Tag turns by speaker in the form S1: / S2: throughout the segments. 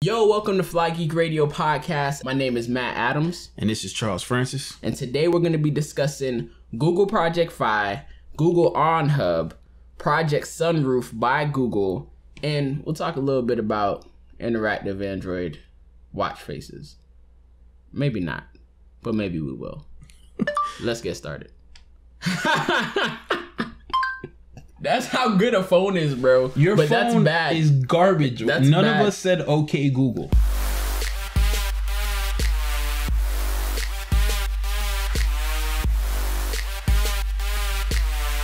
S1: Yo, welcome to FlyGeek Radio podcast. My name is Matt Adams.
S2: And this is Charles Francis.
S1: And today we're going to be discussing Google Project 5, Google OnHub, Project Sunroof by Google, and we'll talk a little bit about interactive Android watch faces. Maybe not, but maybe we will. Let's get started. That's how good a phone is, bro.
S2: Your
S1: but
S2: phone
S1: that's bad.
S2: is garbage.
S1: That's
S2: None
S1: bad.
S2: of us said okay Google.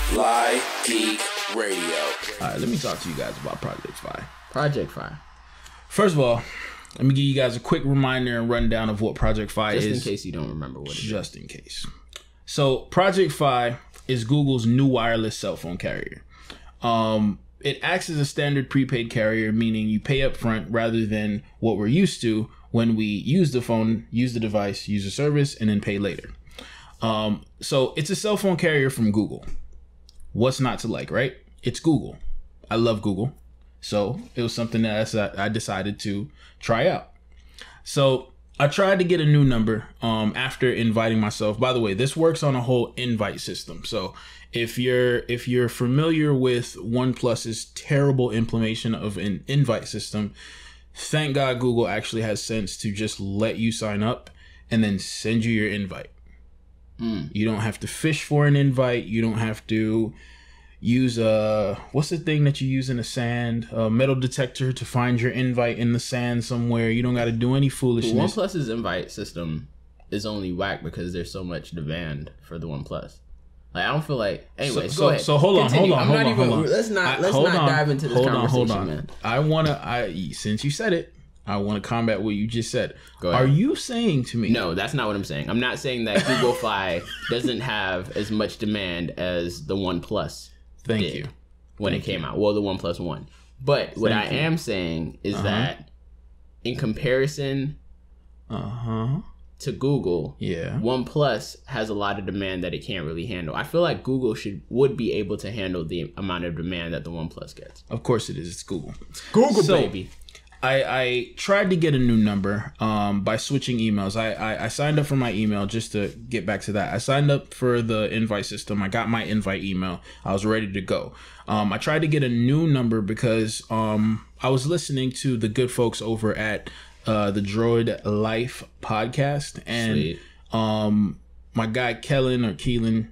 S3: FlyGeek Radio.
S2: All right, let me talk to you guys about Project 5.
S1: Project 5.
S2: First of all, let me give you guys a quick reminder and rundown of what Project 5 is.
S1: Just in case you don't remember what it is.
S2: Just in case. So, Project 5 is Google's new wireless cell phone carrier. It acts as a standard prepaid carrier, meaning you pay up front rather than what we're used to when we use the phone, use the device, use the service, and then pay later. So it's a cell phone carrier from Google. What's not to like, right? It's Google. I love Google. So it was something that I decided to try out. So I tried to get a new number after inviting myself. By the way, this works on a whole invite system. So if you're familiar with OnePlus's terrible implementation of an invite system, thank God Google actually has sense to just let you sign up and then send you your invite. You don't have to fish for an invite. You don't have to use what's the thing that you use in the sand? A metal detector to find your invite in the sand somewhere. You don't got to do any foolishness.
S1: OnePlus's invite system is only whack because there's so much demand for the OnePlus. Like, I don't feel like. Anyway, go ahead.
S2: So hold on.
S1: Let's not dive into this conversation, man.
S2: I wanna. Since you said it, I want to combat what you just said.
S1: Go ahead.
S2: Are you saying to me?
S1: No, that's not what I'm saying. I'm not saying that Google Fi doesn't have as much demand as the OnePlus.
S2: Thank you.
S1: When it came out. Well, the OnePlus One. But what I am saying is that in comparison to Google, OnePlus has a lot of demand that it can't really handle. I feel like Google would be able to handle the amount of demand that the OnePlus gets.
S2: Of course it is. It's Google.
S1: Google, baby.
S2: I tried to get a new number by switching emails. I signed up for my email, just to get back to that. I signed up for the invite system. I got my invite email. I was ready to go. I tried to get a new number because I was listening to the good folks over at the Droid Life podcast. And my guy Keelan,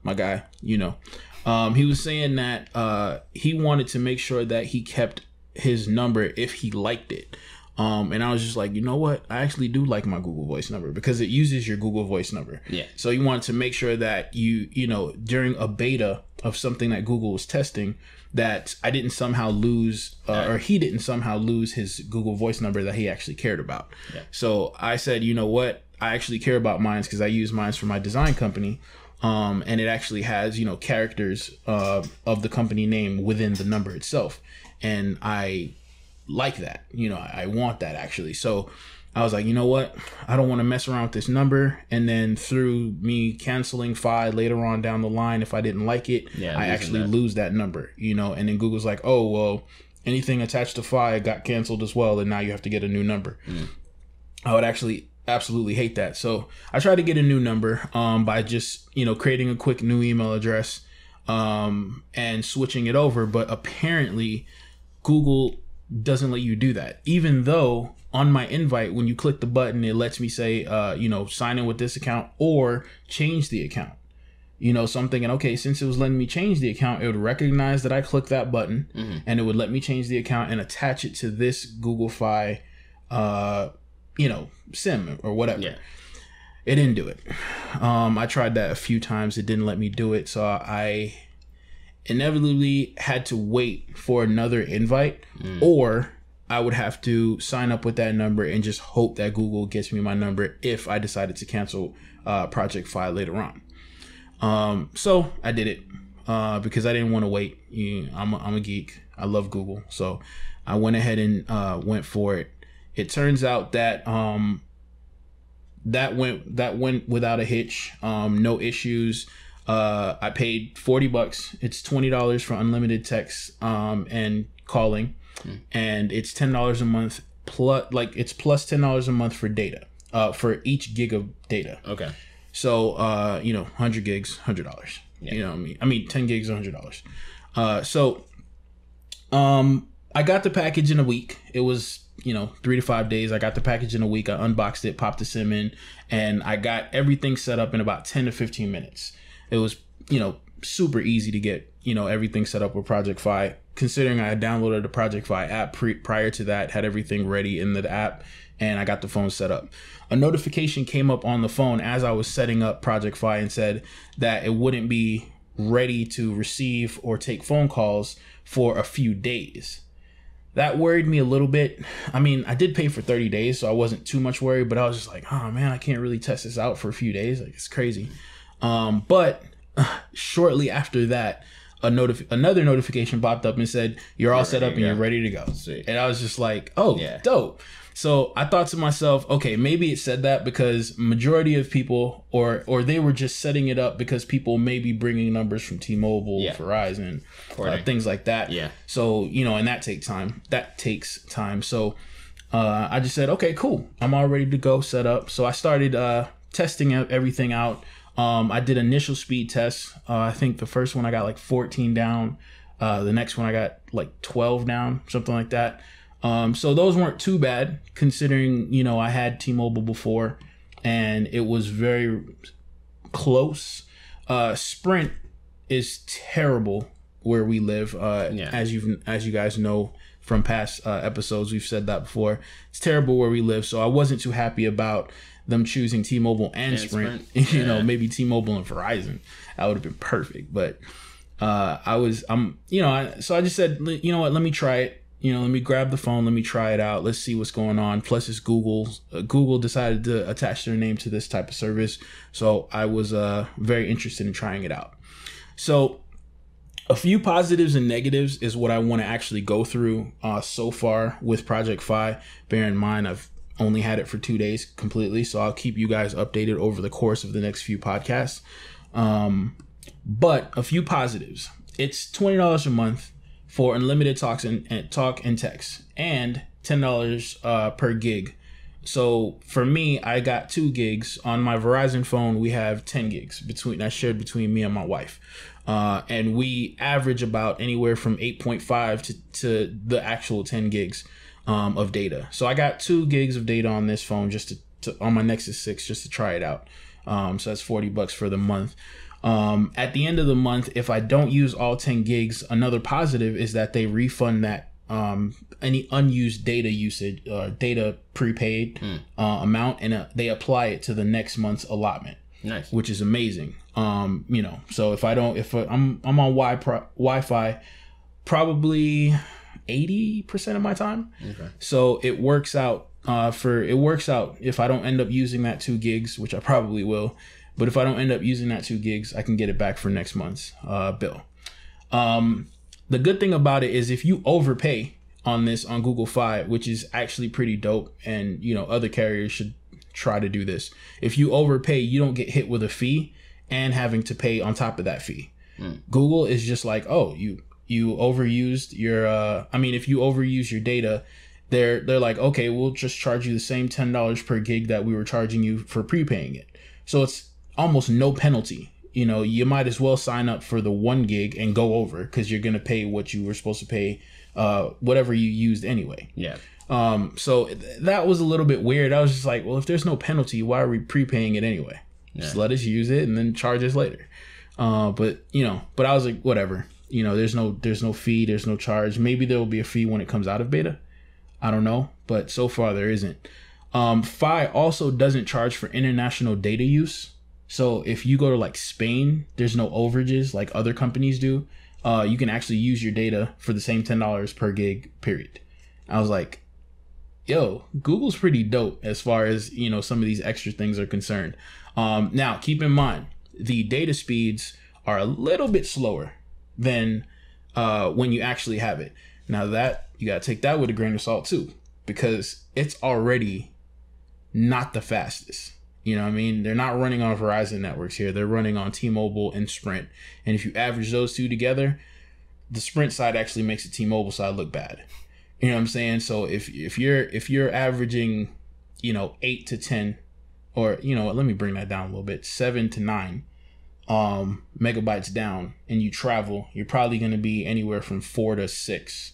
S2: my guy, he was saying that he wanted to make sure that he kept his number if he liked it. And I was just like, you know what? I actually do like my Google Voice number because it uses your Google Voice number. Yeah. So you wanted to make sure that you know, during a beta of something that Google was testing, that I didn't somehow lose, or he didn't somehow lose his Google Voice number that he actually cared about. Yeah. So I said, you know what? I actually care about mine because I use mine for my design company. And it actually has, characters of the company name within the number itself. And I like that, I want that actually. So I was like, you know what? I don't want to mess around with this number. And then through me canceling Fi later on down the line, if I didn't like it, I actually lose that number, and then Google's like, oh, well, anything attached to Fi got canceled as well. And now you have to get a new number. I would actually absolutely hate that. So I tried to get a new number by just, creating a quick new email address and switching it over. But apparently Google doesn't let you do that, even though on my invite, when you click the button, it lets me say, sign in with this account or change the account. So I'm thinking, okay, since it was letting me change the account, it would recognize that I clicked that button and it would let me change the account and attach it to this Google Fi, SIM or whatever. Yeah. It didn't do it. I tried that a few times. It didn't let me do it. So I inevitably had to wait for another invite, or I would have to sign up with that number and just hope that Google gets me my number if I decided to cancel Project 5 later on. So I did it because I didn't want to wait. I'm a geek. I love Google. So I went ahead and went for it. It turns out that that went without a hitch. No issues. I paid $40. It's $20 for unlimited text and calling, and it's $10 a month plus it's plus $10 a month for data, for each gig of data.
S1: Okay.
S2: So 100 gigs, $100. Yeah. You know what I mean? I mean 10 gigs, $100. I got the package in a week. It was 3 to 5 days. I got the package in a week. I unboxed it, popped the SIM in, and I got everything set up in about 10 to 15 minutes. It was super easy to get everything set up with Project Fi, considering I had downloaded the Project Fi app prior to that, had everything ready in the app, and I got the phone set up. A notification came up on the phone as I was setting up Project Fi and said that it wouldn't be ready to receive or take phone calls for a few days. That worried me a little bit. I mean, I did pay for 30 days, so I wasn't too much worried, but I was just like, oh man, I can't really test this out for a few days. Like, it's crazy. But shortly after that, another notification popped up and said, you're all set up and you're ready to go. Sweet. And I was just like, oh, yeah, dope. So I thought to myself, okay, maybe it said that because majority of people, or they were just setting it up because people may be bringing numbers from T-Mobile, Verizon, things like that. Yeah. So, and that takes time. So I just said, okay, cool. I'm all ready to go, set up. So I started testing everything out. I did initial speed tests. I think the first one I got like 14 down. The next one I got like 12 down, something like that. So those weren't too bad considering, I had T-Mobile before and it was very close. Sprint is terrible where we live. As you guys know from past episodes, we've said that before. It's terrible where we live. So I wasn't too happy about them choosing T-Mobile and Sprint. Maybe T-Mobile and Verizon. That would have been perfect. But so I just said, you know what, let me try it. Let me grab the phone. Let me try it out. Let's see what's going on. Plus, it's Google's. Google decided to attach their name to this type of service. So I was very interested in trying it out. So a few positives and negatives is what I want to actually go through so far with Project Fi. Bear in mind, I've only had it for 2 days completely. So I'll keep you guys updated over the course of the next few podcasts. But a few positives. It's $20 a month for unlimited talk and text, and $10 per gig. So for me, I got 2 gigs on my Verizon phone. We have 10 gigs that's shared between me and my wife, and we average about anywhere from 8.5 to the actual 10 gigs of data. So I got 2 gigs of data on this phone just to on my Nexus 6 just to try it out. So that's $40 for the month. At the end of the month, if I don't use all 10 gigs, another positive is that they refund that any unused data usage, data prepaid amount, and they apply it to the next month's allotment. Nice, which is amazing. So if I'm on Wi-Fi, probably 80% of my time. Okay. So it works out. If I don't end up using that 2 gigs, which I probably will. But if I don't end up using that 2 gigs, I can get it back for next month's bill. The good thing about it is if you overpay on Google Fi, which is actually pretty dope, and other carriers should try to do this. If you overpay, you don't get hit with a fee and having to pay on top of that fee. Google is just like, oh, you overused your. If you overuse your data, they're like, okay, we'll just charge you the same $10 per gig that we were charging you for prepaying it. So it's almost no penalty. You might as well sign up for the 1 gig and go over because you're going to pay what you were supposed to pay, whatever you used anyway. Yeah. So that was a little bit weird. I was just like, well, if there's no penalty, why are we prepaying it anyway? Yeah. Just let us use it and then charge us later. But I was like, whatever. There's no fee, there's no charge. Maybe there will be a fee when it comes out of beta. I don't know, but so far there isn't. Fi also doesn't charge for international data use. So if you go to like Spain, there's no overages like other companies do. You can actually use your data for the same $10 per gig, period. I was like, yo, Google's pretty dope as far as, some of these extra things are concerned. Now, keep in mind, the data speeds are a little bit slower than when you actually have it. Now that you got to take that with a grain of salt too, because it's already not the fastest. You know what I mean? They're not running on Verizon networks here. They're running on T-Mobile and Sprint. And if you average those two together, the Sprint side actually makes the T-Mobile side look bad. You know what I'm saying? So if you're averaging, 8 to 10, or let me bring that down a little bit, 7 to 9 megabytes down, and you travel, you're probably going to be anywhere from 4 to 6.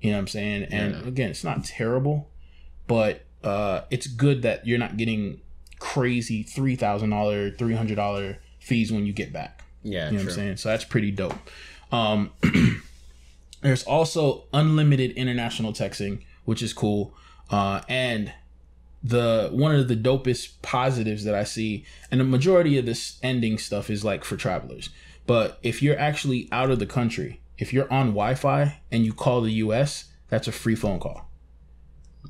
S2: You know what I'm saying? And again, it's not terrible, but it's good that you're not getting crazy $3,000, $300 fees when you get back.
S1: Yeah,
S2: you know what I'm saying? So that's pretty dope. There's also unlimited international texting, which is cool. And one of the dopest positives that I see, and the majority of this ending stuff is like for travelers, but if you're actually out of the country, if you're on Wi-Fi and you call the US, that's a free phone call.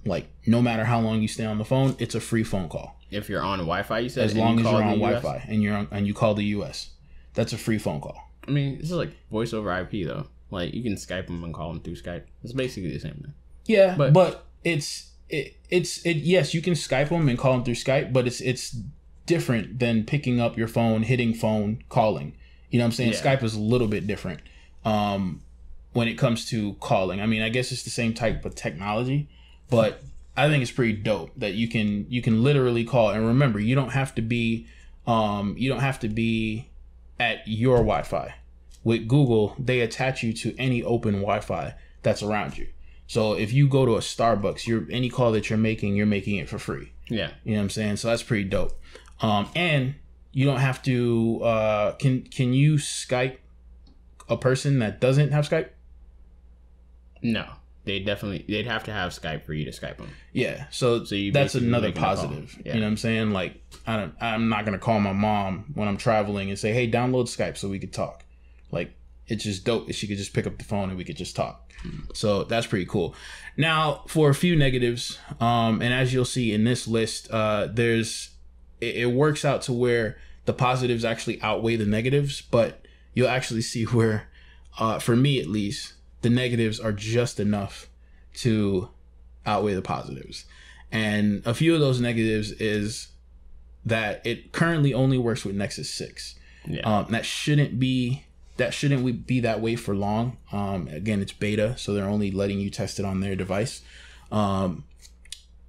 S2: Like, no matter how long you stay on the phone, it's a free phone call.
S1: If you're on Wi-Fi, you said?
S2: As long as you're on Wi-Fi and you call the US, that's a free phone call.
S1: I mean, this is like voice over IP though. Like, you can Skype them and call them through Skype. It's basically the same thing.
S2: Yeah, but it's yes, you can Skype them and call them through Skype, but it's different than picking up your phone, hitting phone, calling. You know what I'm saying? Yeah. Skype is a little bit different when it comes to calling. I mean, I guess it's the same type of technology, but I think it's pretty dope that you can literally call. And remember, you don't have to be at your Wi-Fi. With Google, they attach you to any open Wi-Fi that's around you. So if you go to a Starbucks, any call that you're making it for free.
S1: Yeah.
S2: You know what I'm saying? So that's pretty dope. And you don't have to, can you Skype a person that doesn't have Skype?
S1: No. They'd have to have Skype for you to Skype them.
S2: Yeah. So that's another positive. Yeah. You know what I'm saying? Like, I'm not going to call my mom when I'm traveling and say, hey, download Skype so we could talk. Like, it's just dope. She could just pick up the phone and we could just talk. So that's pretty cool. Now, for a few negatives, and as you'll see in this list, it works out to where the positives actually outweigh the negatives, but you'll actually see where, for me at least, the negatives are just enough to outweigh the positives. And a few of those negatives is that it currently only works with Nexus 6. Yeah. That shouldn't be that way for long. Again, it's beta, so they're only letting you test it on their device.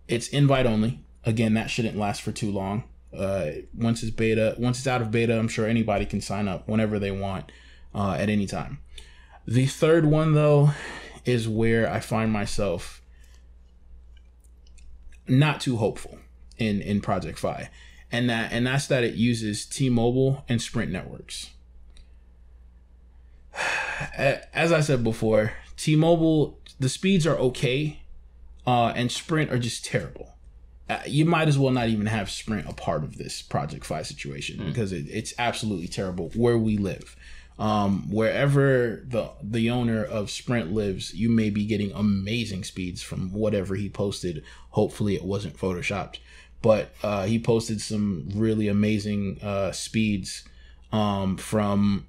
S2: It's invite only. Again, that shouldn't last for too long. Once it's out of beta, I'm sure anybody can sign up whenever they want, at any time. The third one, though, is where I find myself not too hopeful in Project Fi, and that's that it uses T-Mobile and Sprint networks. As I said before, T-Mobile, the speeds are okay, and Sprint are just terrible. You might as well not even have Sprint a part of this Project Fi situation, because it's absolutely terrible where we live. Wherever the owner of Sprint lives, you may be getting amazing speeds from whatever he posted. Hopefully it wasn't photoshopped, but he posted some really amazing speeds from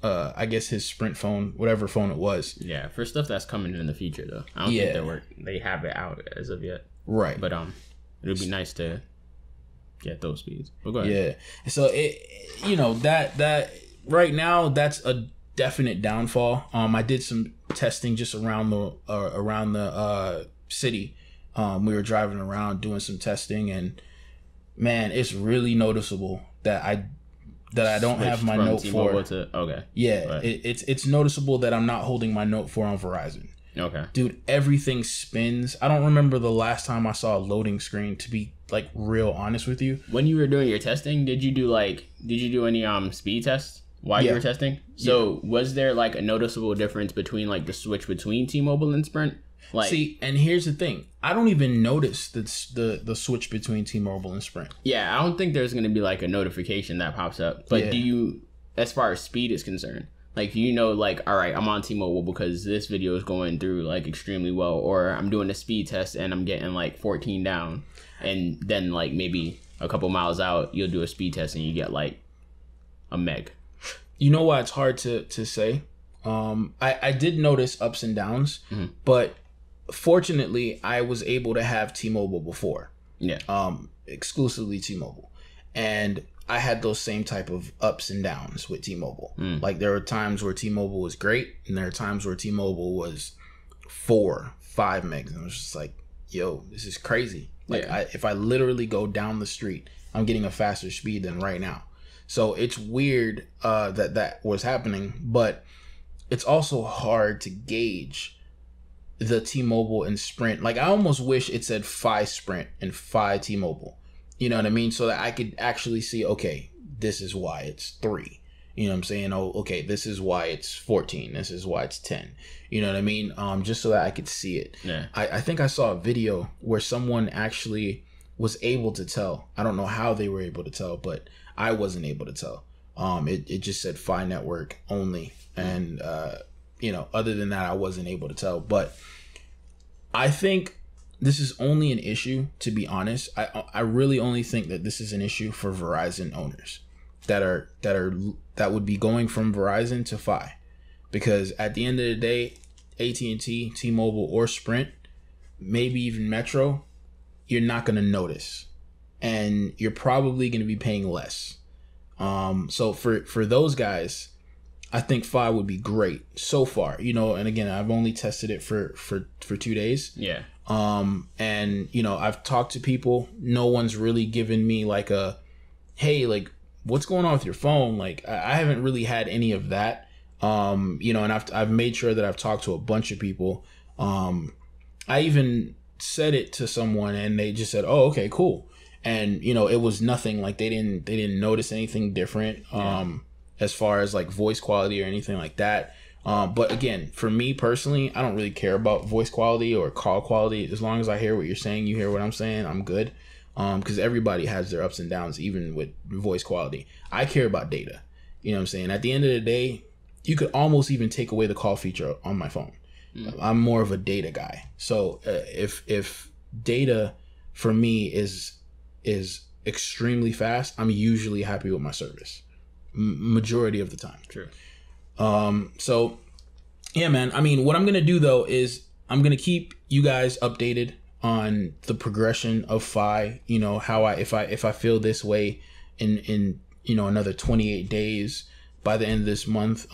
S2: I guess his Sprint phone, whatever phone it was.
S1: Yeah, for stuff that's coming in the future though. I don't think they have it out as of yet.
S2: Right.
S1: But it would be nice to get those speeds. But go ahead.
S2: Yeah. So that right now, that's a definite downfall. I did some testing just around the city. We were driving around doing some testing, and man, it's really noticeable that I don't have my Note 4.
S1: Okay.
S2: Yeah, right. It's noticeable that I'm not holding my Note 4 on Verizon.
S1: Okay.
S2: Dude, everything spins. I don't remember the last time I saw a loading screen, to be like real honest with you.
S1: When you were doing your testing, did you do any speed tests while you were testing? So was there like a noticeable difference between like the switch between T-Mobile and Sprint? Like,
S2: see, and here's the thing. I don't even notice the switch between T-Mobile and Sprint.
S1: Yeah, I don't think there's going to be like a notification that pops up. But do you, as far as speed is concerned, like, like, all right, I'm on T-Mobile because this video is going through like extremely well, or I'm doing a speed test and I'm getting like 14 down, and then like maybe a couple miles out, you'll do a speed test and you get like a meg.
S2: You know why it's hard to say? I did notice ups and downs, but fortunately, I was able to have T-Mobile before. Yeah. Exclusively T-Mobile. And I had those same type of ups and downs with T-Mobile. Like, there were times where T-Mobile was great, and there are times where T-Mobile was 4, 5 megs. And I was just like, yo, this is crazy. Like,
S1: Yeah.
S2: if I literally go down the street, I'm getting a faster speed than right now. So it's weird that was happening, but it's also hard to gauge the T-Mobile and Sprint. Like, I almost wish it said Fi Sprint and Fi T-Mobile. You know what I mean? So that I could actually see, okay, this is why it's 3. You know what I'm saying? Oh, okay, this is why it's 14. This is why it's 10. You know what I mean? Just so that I could see it.
S1: Yeah.
S2: I think I saw a video where someone actually was able to tell. I don't know how they were able to tell, but I wasn't able to tell. It just said Fi Network only. And, other than that, I wasn't able to tell. But I think this is only an issue, to be honest. I really only think that this is an issue for Verizon owners that would be going from Verizon to Fi, because at the end of the day, AT&T, T-Mobile, or Sprint, maybe even Metro, you're not going to notice, and you're probably going to be paying less. So for those guys, I think Fi would be great so far. And again, I've only tested it for 2 days.
S1: Yeah.
S2: And I've talked to people. No one's really given me like a, hey, like, what's going on with your phone? Like, I haven't really had any of that. And I've made sure that I've talked to a bunch of people. I even said it to someone and they just said, oh, okay, cool. And, it was nothing, like they didn't notice anything different, as far as like voice quality or anything like that. But again, for me personally, I don't really care about voice quality or call quality. As long as I hear what you're saying, you hear what I'm saying, I'm good. Because everybody has their ups and downs, even with voice quality. I care about data. You know what I'm saying? At the end of the day, you could almost even take away the call feature on my phone. I'm more of a data guy. So if data for me is extremely fast, I'm usually happy with my service. Majority of the time. True. So yeah, man. I mean, what I'm gonna do though is I'm gonna keep you guys updated on the progression of Fi. How if I feel this way in another 28 days. By the end of this month,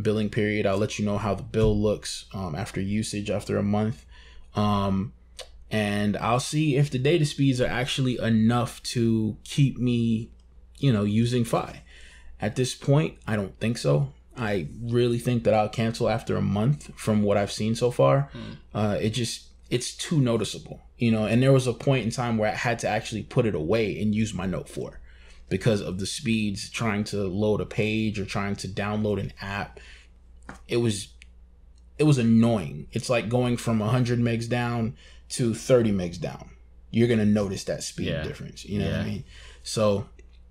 S2: billing period, I'll let you know how the bill looks after usage after a month. And I'll see if the data speeds are actually enough to keep me, using Fi. At this point, I don't think so. I really think that I'll cancel after a month from what I've seen so far. It's too noticeable, and there was a point in time where I had to actually put it away and use my Note 4. Because of the speeds trying to load a page or trying to download an app. It was annoying. It's like going from 100 megs down to 30 megs down. You're going to notice that speed difference. You know what I mean? So,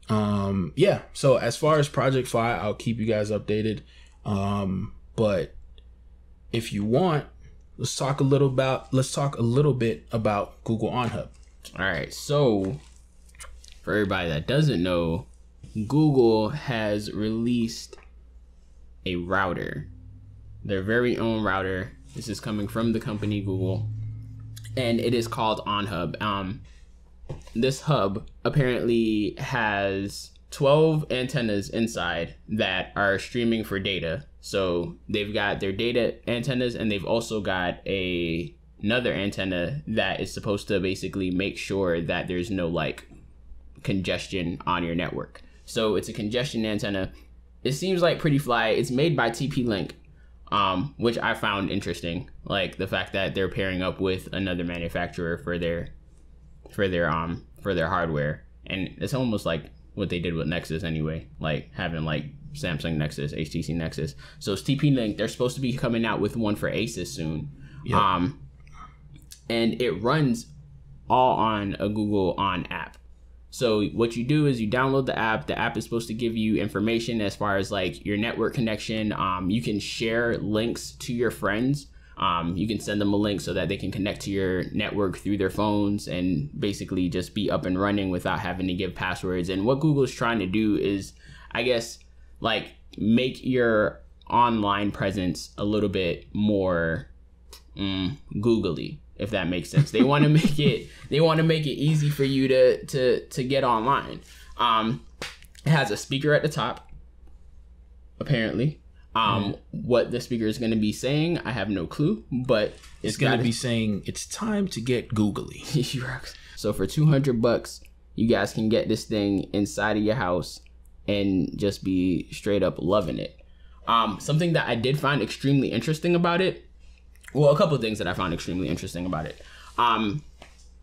S2: So as far as Project Fi, I'll keep you guys updated. But if you want, let's talk a little bit about Google OnHub.
S1: All right. So, for everybody that doesn't know, Google has released a router, their very own router. This is coming from the company Google, and it is called OnHub. This hub apparently has 12 antennas inside that are streaming for data. So they've got their data antennas, and they've also got another antenna that is supposed to basically make sure that there's no congestion on your network. So it's a congestion antenna. It seems like pretty fly. It's made by TP-Link, which I found interesting. Like the fact that they're pairing up with another manufacturer for their hardware, and it's almost like what they did with Nexus anyway, like having like Samsung Nexus, HTC Nexus. So it's TP-Link. They're supposed to be coming out with one for Asus soon. Yep. And it runs all on a Google On app. So what you do is you download the app. The app is supposed to give you information as far as like your network connection. You can share links to your friends. You can send them a link so that they can connect to your network through their phones and basically just be up and running without having to give passwords. And what Google is trying to do is, I guess, like make your online presence a little bit more googly, if that makes sense. They want to make it easy for you to get online. It has a speaker at the top, apparently. What the speaker is going to be saying, I have no clue, but
S2: it's going to be saying it's time to get googly.
S1: So for $200, you guys can get this thing inside of your house and just be straight up loving it. Something that I did find extremely interesting about it. Well, a couple of things that I found extremely interesting about it.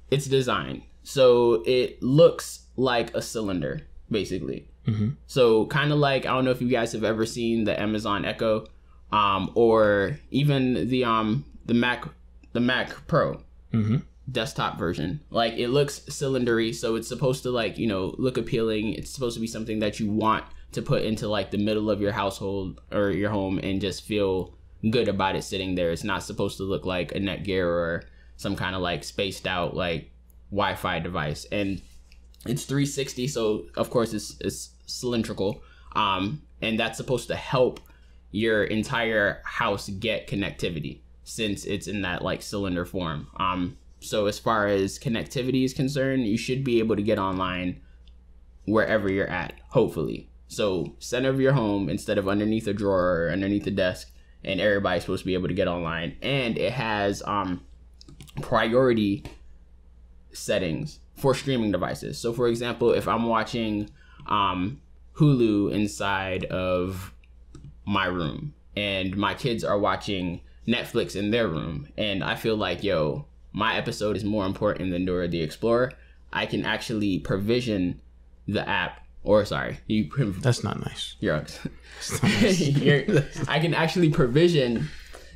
S1: Its design. So it looks like a cylinder, basically. Mm-hmm. So kind of like, I don't know if you guys have ever seen the Amazon Echo, or even the Mac Pro desktop version. Like, it looks cylindery, so it's supposed to, like, you know, look appealing. It's supposed to be something that you want to put into like the middle of your household or your home and just feel good about it sitting there. It's not supposed to look like a Netgear or some kind of like spaced out like Wi-Fi device. And it's 360, so of course it's cylindrical, and that's supposed to help your entire house get connectivity since it's in that like cylinder form. So as far as connectivity is concerned, you should be able to get online wherever you're at, hopefully. So center of your home instead of underneath a drawer or underneath a desk, and everybody's supposed to be able to get online. And it has priority settings for streaming devices. So for example, if I'm watching Hulu inside of my room and my kids are watching Netflix in their room, and I feel like, yo, my episode is more important than Dora the Explorer, I can actually provision the app, or sorry,
S2: that's not nice.
S1: I can actually provision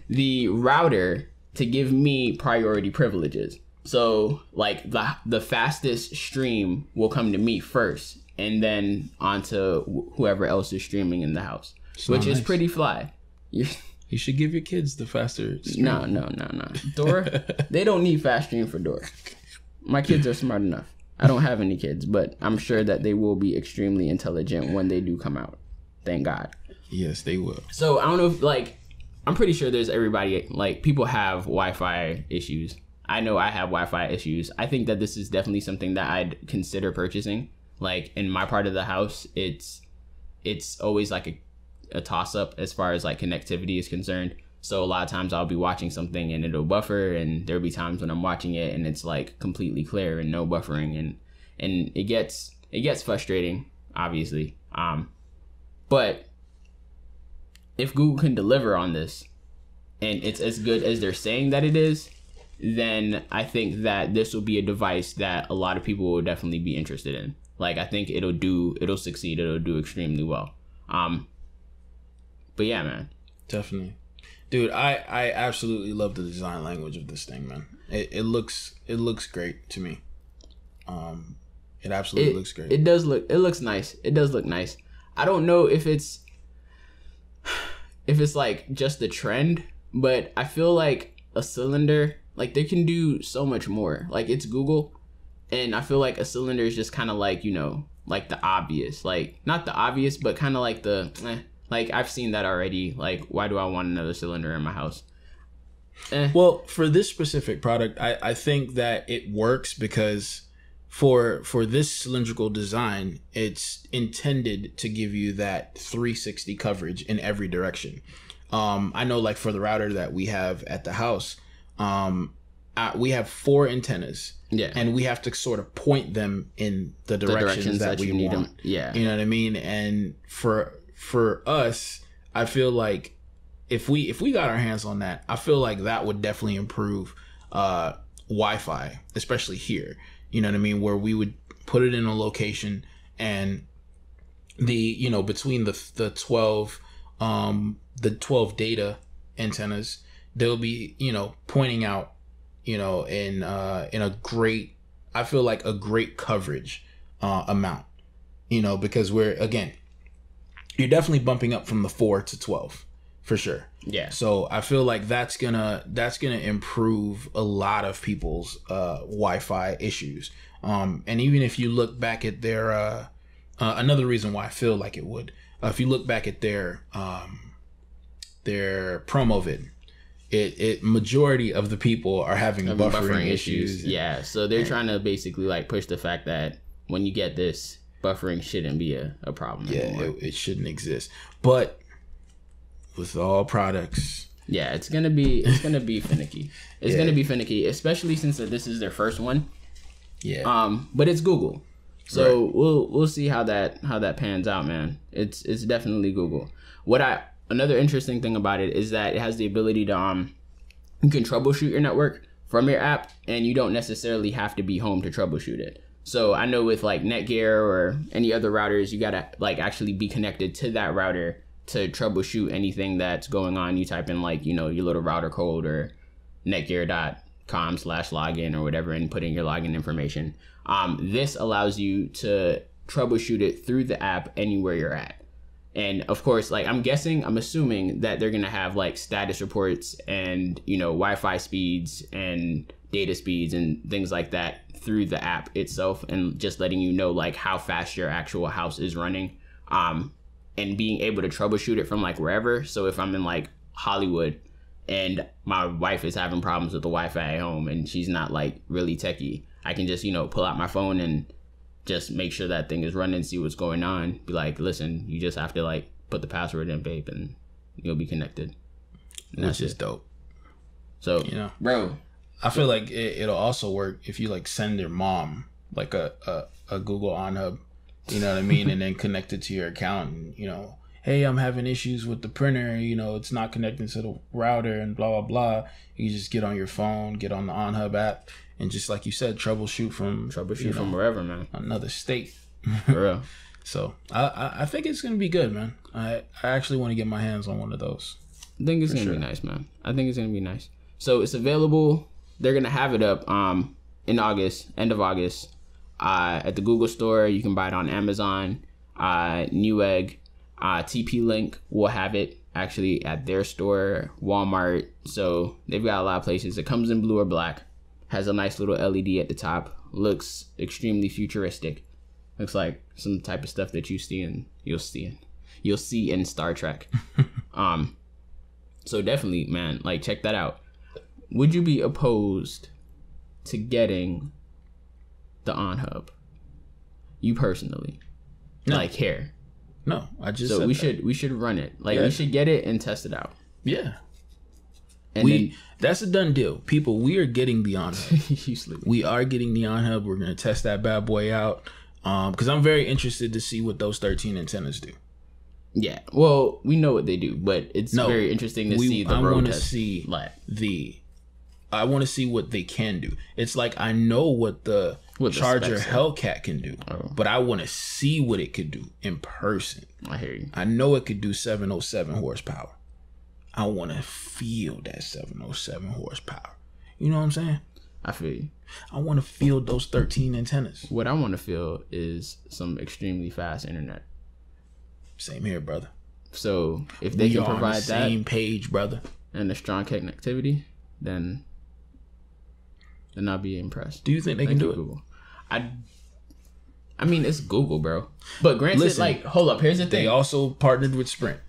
S1: the router to give me priority privileges. So like the fastest stream will come to me first, and then onto whoever else is streaming in the house, which is pretty fly.
S2: You should give your kids the faster stream.
S1: No. Dora, they don't need fast stream for Dora. My kids are smart enough. I don't have any kids, but I'm sure that they will be extremely intelligent when they do come out. Thank God.
S2: Yes, they will.
S1: So I don't know if, like, I'm pretty sure there's everybody, like, people have Wi-Fi issues. I know I have Wi-Fi issues. I think that this is definitely something that I'd consider purchasing. Like, in my part of the house, it's always like a toss-up as far as like connectivity is concerned. So a lot of times I'll be watching something and it'll buffer, and there'll be times when I'm watching it and it's like completely clear and no buffering, and it gets frustrating, obviously. But if Google can deliver on this and it's as good as they're saying that it is, then I think that this will be a device that a lot of people will definitely be interested in. Like, I think it'll succeed. It'll do extremely well. But yeah, man.
S2: Definitely. Dude, I absolutely love the design language of this thing, man. It looks great to me. It absolutely looks great.
S1: It looks nice. It does look nice. I don't know if it's like just the trend, but I feel like a cylinder, like, they can do so much more. Like, it's Google, and I feel like a cylinder is just kind of like, you know, like the obvious, like not the obvious, but kind of like like, I've seen that already. Like, why do I want another cylinder in my house?
S2: Well, for this specific product, I think that it works because for this cylindrical design, it's intended to give you that 360 coverage in every direction. I know, like, for the router that we have at the house, we have 4 antennas.
S1: Yeah.
S2: And we have to sort of point them in the directions that we need them.
S1: Yeah.
S2: You know what I mean? And for us, I feel like if we got our hands on that, I feel like that would definitely improve Wi-Fi, especially here. You know what I mean? Where we would put it in a location, and between the 12 data antennas, they'll be, pointing out, in a great, I feel like a great coverage amount, because you're definitely bumping up from the 4 to 12 for sure.
S1: Yeah.
S2: So I feel like that's gonna improve a lot of people's Wi-Fi issues. And even if you look back at their another reason why I feel like it would, if you look back at their promo vid, it majority of the people are having buffering issues.
S1: Yeah. So they're trying to basically like push the fact that when you get this, buffering shouldn't be a problem anymore.
S2: It shouldn't exist. But with all products.
S1: Yeah, it's gonna be finicky. It's gonna be finicky, especially since this is their first one.
S2: Yeah.
S1: But it's Google, so we'll see how that pans out, man. It's definitely Google. Another interesting thing about it is that it has the ability to you can troubleshoot your network from your app, and you don't necessarily have to be home to troubleshoot it. So I know with like Netgear or any other routers, you gotta like actually be connected to that router to troubleshoot anything that's going on. You type in like, your little router code or netgear.com/login or whatever and put in your login information. This allows you to troubleshoot it through the app anywhere you're at. And of course, like I'm assuming that they're gonna have like status reports and, Wi-Fi speeds and data speeds and things like that through the app itself, and just letting you know like how fast your actual house is running. And being able to troubleshoot it from like wherever. So if I'm in like Hollywood and my wife is having problems with the Wi-Fi at home and she's not like really techie, I can just, pull out my phone and just make sure that thing is running, see what's going on. Be like, listen, you just have to like put the password in, babe, and you'll be connected. And
S2: Which is dope.
S1: So, bro,
S2: I feel like it'll also work if you like send your mom like a Google OnHub. You know what I mean? And then connect it to your account and, hey, I'm having issues with the printer. It's not connecting to the router and blah, blah, blah. You just get on your phone, get on the OnHub app, and just like you said, troubleshoot from
S1: wherever, man.
S2: Another state.
S1: For real.
S2: So I think it's going to be good, man. I actually want to get my hands on one of those.
S1: I think it's going to be nice, man. I think it's going to be nice. So it's available. They're going to have it up in August, end of August. At the Google store, you can buy it on Amazon, Newegg, TP-Link will have it actually at their store, Walmart. So they've got a lot of places. It comes in blue or black, has a nice little LED at the top, looks extremely futuristic. Looks like some type of stuff that you'll see in Star Trek. So definitely, man, like check that out. Would you be opposed to getting the OnHub? You personally?
S2: No.
S1: Like here.
S2: No, I just
S1: so we should run it. Like we should get it and test it out.
S2: Yeah.
S1: And
S2: that's a done deal. People, we are getting the OnHub.
S1: You sleep.
S2: We are getting the OnHub. We're gonna test that bad boy out. Because I'm very interested to see what those 13 antennas do.
S1: Yeah. Well, we know what they do, but it's very interesting to see the road test.
S2: I want to see what they can do. It's like I know what the Charger Hellcat can do, but I want to see what it could do in person.
S1: I hear you.
S2: I know it could do 707 horsepower. I want to feel that 707 horsepower. You know what I'm saying?
S1: I feel you.
S2: I want to feel those 13 antennas.
S1: What I want to feel is some extremely fast internet.
S2: Same here, brother.
S1: So if they can provide that,
S2: same page, brother,
S1: and a strong connectivity, then I'll be impressed.
S2: Do you think they can do it?
S1: Google. I mean, it's Google, bro. But granted, like, hold up. Here's the thing.
S2: They also partnered with Sprint.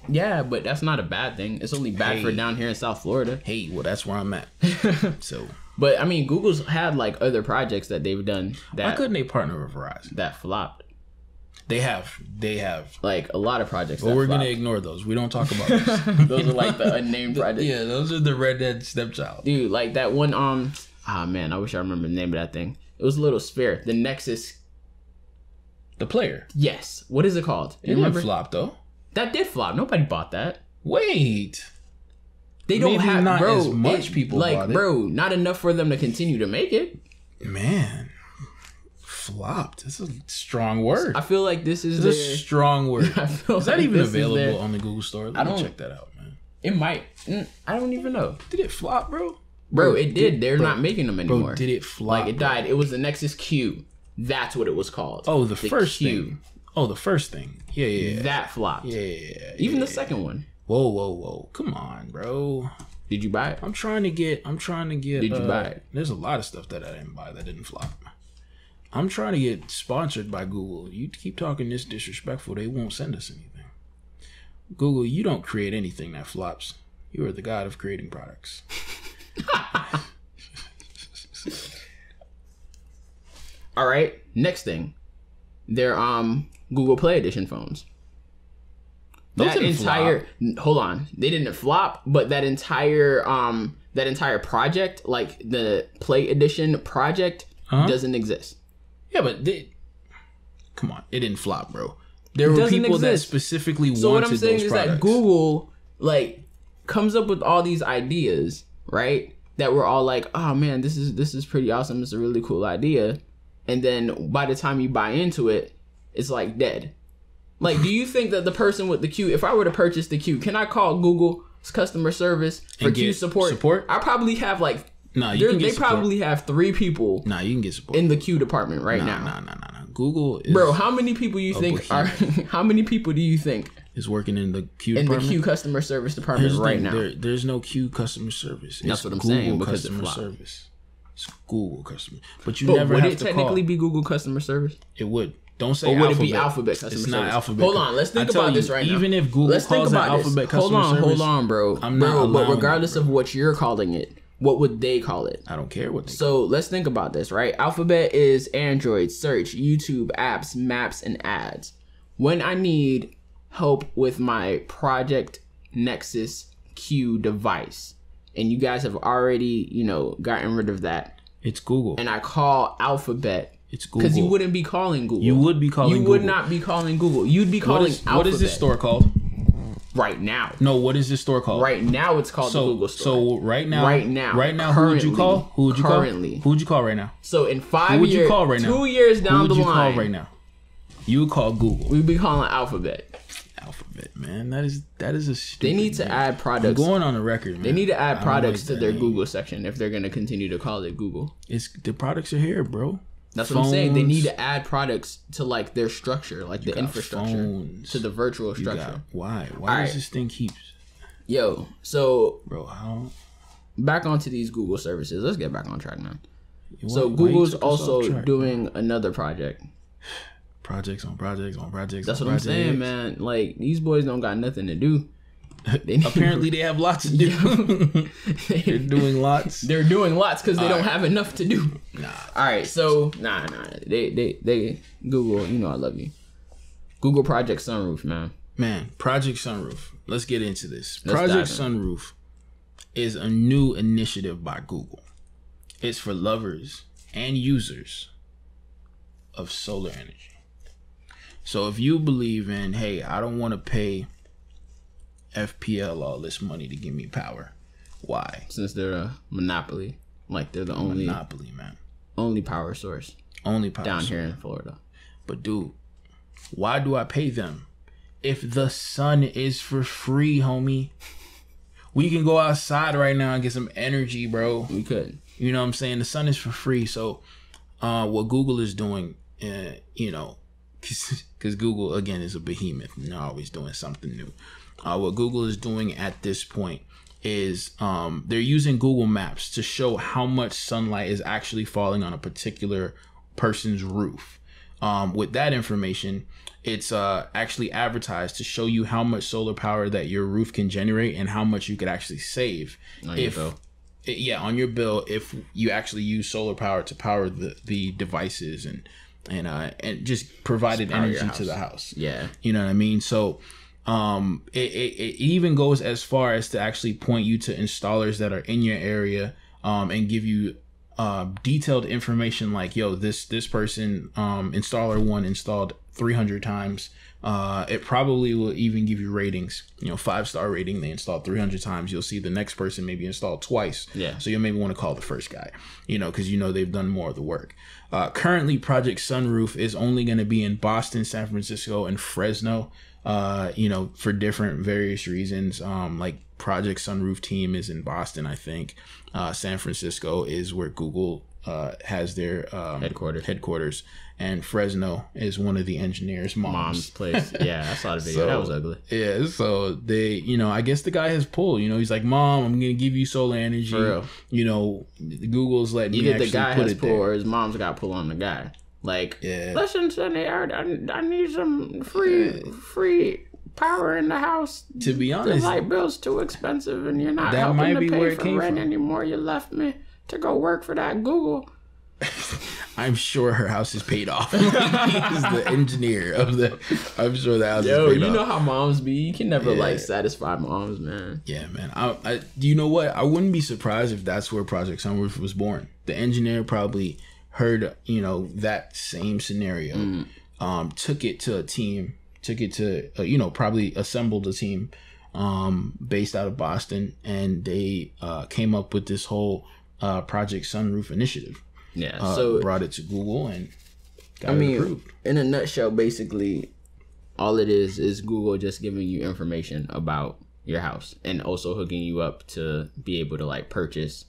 S1: Yeah, but that's not a bad thing. It's only bad for down here in South Florida.
S2: Hey, well, that's where I'm at. So,
S1: but I mean, Google's had like other projects that they've done.
S2: Why couldn't they partner with Verizon?
S1: That flopped.
S2: They have
S1: like a lot of projects.
S2: But we're gonna ignore those. We don't talk about those.
S1: Those are like the unnamed projects.
S2: Yeah, those are the redhead stepchild.
S1: Dude, like that one. Man, I wish I remember the name of that thing. It was a little sphere. The Nexus.
S2: The player.
S1: Yes. What is it called?
S2: It didn't flop though.
S1: That did flop. Nobody bought that.
S2: Wait.
S1: They don't
S2: Maybe
S1: have
S2: not
S1: bro,
S2: as much people
S1: like
S2: bought it.
S1: Bro, not enough for them to continue to make it.
S2: Man. Flopped. That's a strong word.
S1: I feel like this is
S2: a strong word. Is that even available on the Google store? Let me check that out, man.
S1: It might. I don't even know.
S2: Did it flop, bro?
S1: Bro, it did. They're not making them anymore.
S2: Bro, did it flop?
S1: Like it died. It was the Nexus Q. That's what it was called.
S2: Oh, the first Q. Thing. Oh, the first thing. Yeah.
S1: That flopped.
S2: Yeah.
S1: Even the second one.
S2: Whoa. Come on, bro.
S1: Did you buy it?
S2: I'm trying to get.
S1: Did you buy it?
S2: There's a lot of stuff that I didn't buy that didn't flop. I'm trying to get sponsored by Google. You keep talking this disrespectful, they won't send us anything. Google, you don't create anything that flops. You are the god of creating products.
S1: All right, next thing. They're Google Play Edition phones. That entire hold on, they didn't flop, but that entire project, like the Play Edition project, doesn't exist.
S2: Yeah, but come on, it didn't flop, bro. There were people that specifically wanted those products. So what I'm saying is that
S1: Google like comes up with all these ideas, right? That we're all like, oh man, this is pretty awesome. It's a really cool idea, and then by the time you buy into it, it's like dead. Like, do you think that the person with the Q, if I were to purchase the Q, can I call Google's customer service for Q support? I probably have like, they probably have 3 people.
S2: You can get support
S1: in the Q department right now.
S2: No. Google is,
S1: bro, how many people do you think
S2: is working in the Q department?
S1: In the Q customer service department now?
S2: There's no Q customer service.
S1: That's what I'm saying, because
S2: customer service. It's Google customer. But
S1: never have to call. Would it technically be Google customer service?
S2: It would. Don't say
S1: Alphabet. Or would
S2: Alphabet.
S1: it be Alphabet customer service?
S2: It's not Alphabet.
S1: Hold on, let's think about this right now.
S2: Even if Google calls it Alphabet customer service.
S1: Hold on, bro. But regardless of what you're calling it, what would they call it?
S2: I don't care what they call it.
S1: So let's think about this, right? Alphabet is Android, search, YouTube, apps, maps, and ads. When I need help with my Project Nexus Q device, and you guys have already, gotten rid of that.
S2: It's Google.
S1: And I call Alphabet.
S2: It's Google.
S1: Because you wouldn't be calling Google.
S2: You would be calling Google.
S1: You would not be calling Google. You'd be calling Alphabet.
S2: What is this store called?
S1: Right now.
S2: No, what is this store called?
S1: Right now it's called the Google store.
S2: So right now, who would you call? Who would you call right now?
S1: So in 5 years,
S2: who would you call right now?
S1: 2 years down the line,
S2: who would you call right now? You would call Google.
S1: We'd be calling Alphabet.
S2: Alphabet, man. That is a stupid.
S1: They need to add products.
S2: I'm going on the record, man.
S1: They need to add products to their Google section if they're going to continue to call it Google.
S2: The products are here, bro.
S1: That's what I'm saying. They need to add products to like their structure, like the infrastructure, to the virtual structure.
S2: Why does this thing keep?
S1: Yo, so
S2: bro, how?
S1: Back onto these Google services. Let's get back on track now. So Google's also doing another project.
S2: Projects on projects on projects.
S1: That's what I'm saying, man. Like, these boys don't got nothing to do.
S2: Apparently they have lots to do. They're doing lots.
S1: They're doing lots because they don't have enough to do.
S2: Nah.
S1: All right, so nah. They Google, I love you. Google Project Sunroof, man.
S2: Man, Project Sunroof. Let's get into this. Project Sunroof is a new initiative by Google. It's for lovers and users of solar energy. So if you believe in, hey, I don't want to pay FPL all this money to give me power. Why?
S1: Since they're a monopoly. Like they're the only
S2: monopoly, man.
S1: Only power source.
S2: Only power
S1: down
S2: source.
S1: Here in Florida.
S2: But dude, why do I pay them? If the sun is for free, homie. We can go outside right now and get some energy, bro.
S1: We could.
S2: You know what I'm saying? The sun is for free. So what Google is doing, because Google, again, is a behemoth and they're always doing something new. What Google is doing at this point is they're using Google Maps to show how much sunlight is actually falling on a particular person's roof. With that information, it's actually advertised to show you how much solar power that your roof can generate and how much you could actually save
S1: on your bill.
S2: On your bill if you actually use solar power to power the devices and just provided energy to the house.
S1: Yeah,
S2: you know what I mean. So it even goes as far as to actually point you to installers that are in your area and give you detailed information like, yo, this person installer 1 installed 300 times. It probably will even give you ratings, 5-star rating, they installed 300 times. You'll see the next person maybe installed twice.
S1: Yeah.
S2: So you maybe want to call the first guy, because they've done more of the work. Currently, Project Sunroof is only going to be in Boston, San Francisco, and Fresno, for different various reasons. Like Project Sunroof team is in Boston, I think. San Francisco is where Google has their headquarters, and Fresno is one of the engineers' mom's
S1: place. Yeah, I saw the video. That was ugly.
S2: Yeah, so they, I guess the guy has pull. He's like, Mom, I'm gonna give you solar energy.
S1: For real.
S2: Google's letting me actually
S1: the guy
S2: put
S1: has
S2: it
S1: pull,
S2: there.
S1: or his mom's got pull on the guy. Like,
S2: yeah.
S1: Listen, Sonny, I need some free power in the house.
S2: To be honest,
S1: the light bill's too expensive, and you're not helping to pay for rent anymore. You left me to go work for that Google.
S2: I'm sure her house is paid off. He's the engineer of the. I'm sure the house is paid off.
S1: Yo, you know how moms be. You can never like satisfy moms, man.
S2: Yeah, man. I do you know what? I wouldn't be surprised if that's where Project Sunroof was born. The engineer probably heard, that same scenario. Took it to a team. Took it to probably assembled a team, based out of Boston, and they came up with this whole Project Sunroof initiative.
S1: Yeah, so
S2: brought it to Google and got it approved.
S1: In a nutshell, basically, all it is Google just giving you information about your house and also hooking you up to be able to like purchase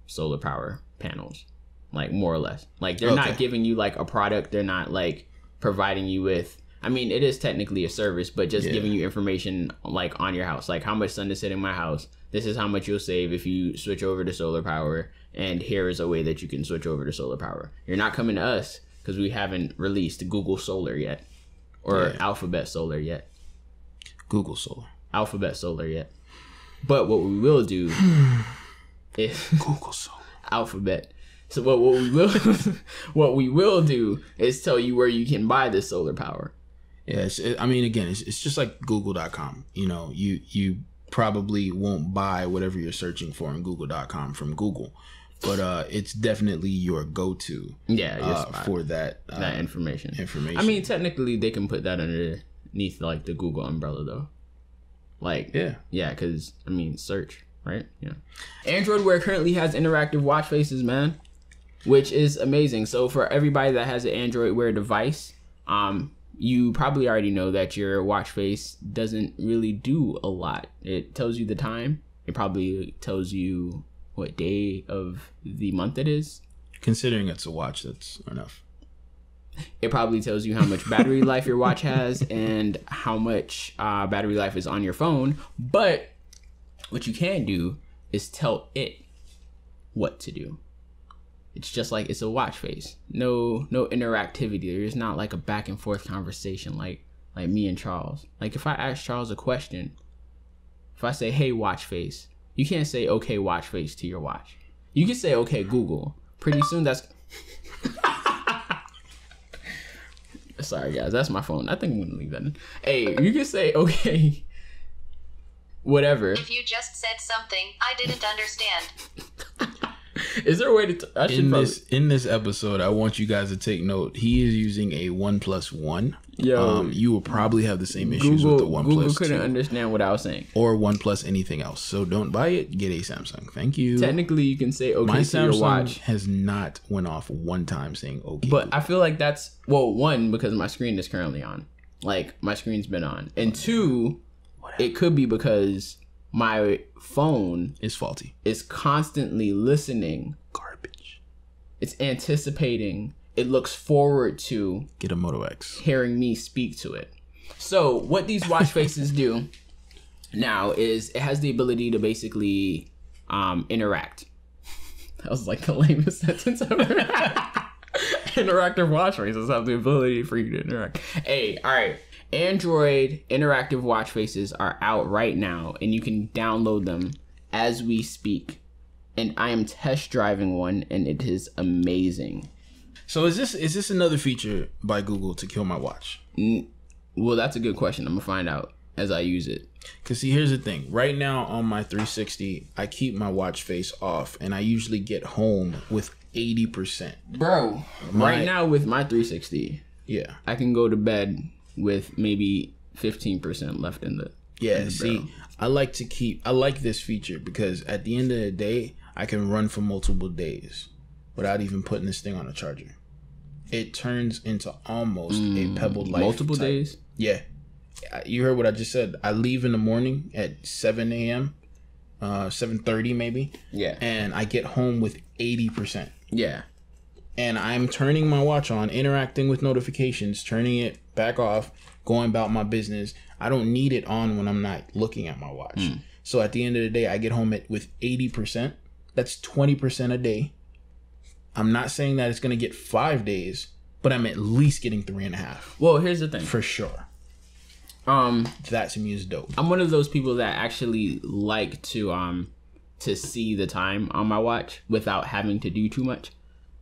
S1: solar power panels, like more or less. Like they're not giving you like a product. They're not like providing you with. I mean, it is technically a service, but just giving you information like on your house, like how much sun is hitting my house. This is how much you'll save if you switch over to solar power. And here is a way that you can switch over to solar power. You're not coming to us because we haven't released Google Solar yet or Alphabet Solar yet.
S2: Google Solar.
S1: Alphabet Solar yet. But what we will do is
S2: Google Solar.
S1: Alphabet. So what we will do is tell you where you can buy this solar power.
S2: Yeah, it's just like Google.com. You probably won't buy whatever you're searching for in Google.com from Google, but it's definitely your go-to. For that
S1: information. I mean, technically, they can put that underneath like the Google umbrella, though. Like, because search, right? Yeah. Android Wear currently has interactive watch faces, man, which is amazing. So for everybody that has an Android Wear device, you probably already know that your watch face doesn't really do a lot. It tells you the time. It probably tells you what day of the month it is.
S2: Considering it's a watch, that's enough.
S1: It probably tells you how much battery life your watch has and how much battery life is on your phone. But what you can do is tell it what to do. It's just like it's a watch face. No interactivity. There's not like a back and forth conversation like me and Charles. Like if I ask Charles a question, if I say, "Hey, watch face," you can't say, "Okay, watch face" to your watch. You can say, "Okay, Google." Pretty soon that's sorry guys, that's my phone. I think I'm gonna leave that in. Hey, you can say, "Okay, whatever."
S4: If you just said something I didn't understand.
S1: Is there a way to
S2: in this episode, I want you guys to take note. He is using a OnePlus 1. Yo, you will probably have the same issues with the OnePlus 2.
S1: Google couldn't understand what I was saying.
S2: Or OnePlus anything else. So don't buy it. Get a Samsung. Thank you.
S1: Technically, you can say okay
S2: my
S1: to your watch.
S2: Has not went off one time saying okay.
S1: But I feel like that's one because my screen is currently on. Like my screen's been on, and two, it could be because my phone
S2: is faulty.
S1: It's constantly listening.
S2: Garbage.
S1: It's anticipating. It looks forward to
S2: get a Moto X.
S1: Hearing me speak to it. So what these watch faces do now is it has the ability to basically interact. That was like the lamest sentence ever. Interactive watch faces have the ability for you to interact. Hey, all right. Android interactive watch faces are out right now, and you can download them as we speak. And I am test driving one, and it is amazing.
S2: So is this another feature by Google to kill my watch?
S1: Well, that's a good question. I'm gonna find out as I use it.
S2: Cause see, here's the thing. Right now on my 360, I keep my watch face off, and I usually get home with 80%.
S1: Bro, right now with my 360,
S2: yeah,
S1: I can go to bed with maybe 15% left in the
S2: see, I like this feature because at the end of the day, I can run for multiple days without even putting this thing on a charger. It turns into almost a pebbled life.
S1: Multiple
S2: type.
S1: Days?
S2: Yeah. You heard what I just said. I leave in the morning at 7 a.m., 7:30 maybe.
S1: Yeah.
S2: And I get home with 80%.
S1: Yeah.
S2: And I'm turning my watch on, interacting with notifications, turning it back off, going about my business. I don't need it on when I'm not looking at my watch. So at the end of the day, I get home with 80%. That's 20% a day. I'm not saying that it's going to get 5 days, but I'm at least getting 3.5.
S1: Well, here's the thing.
S2: For sure. That to me is dope.
S1: I'm one of those people that actually like to see the time on my watch without having to do too much.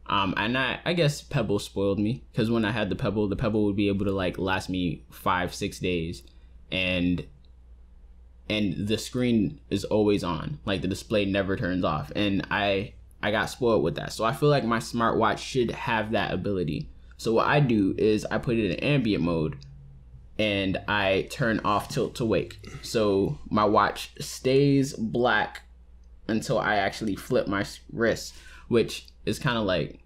S1: And I guess Pebble spoiled me, because when I had the Pebble would be able to like last me 5-6 days, and the screen is always on, like the display never turns off, and I got spoiled with that. So I feel like my smartwatch should have that ability. So what I do is I put it in ambient mode, and I turn off tilt to wake. So my watch stays black until I actually flip my wrist, which is kind of like,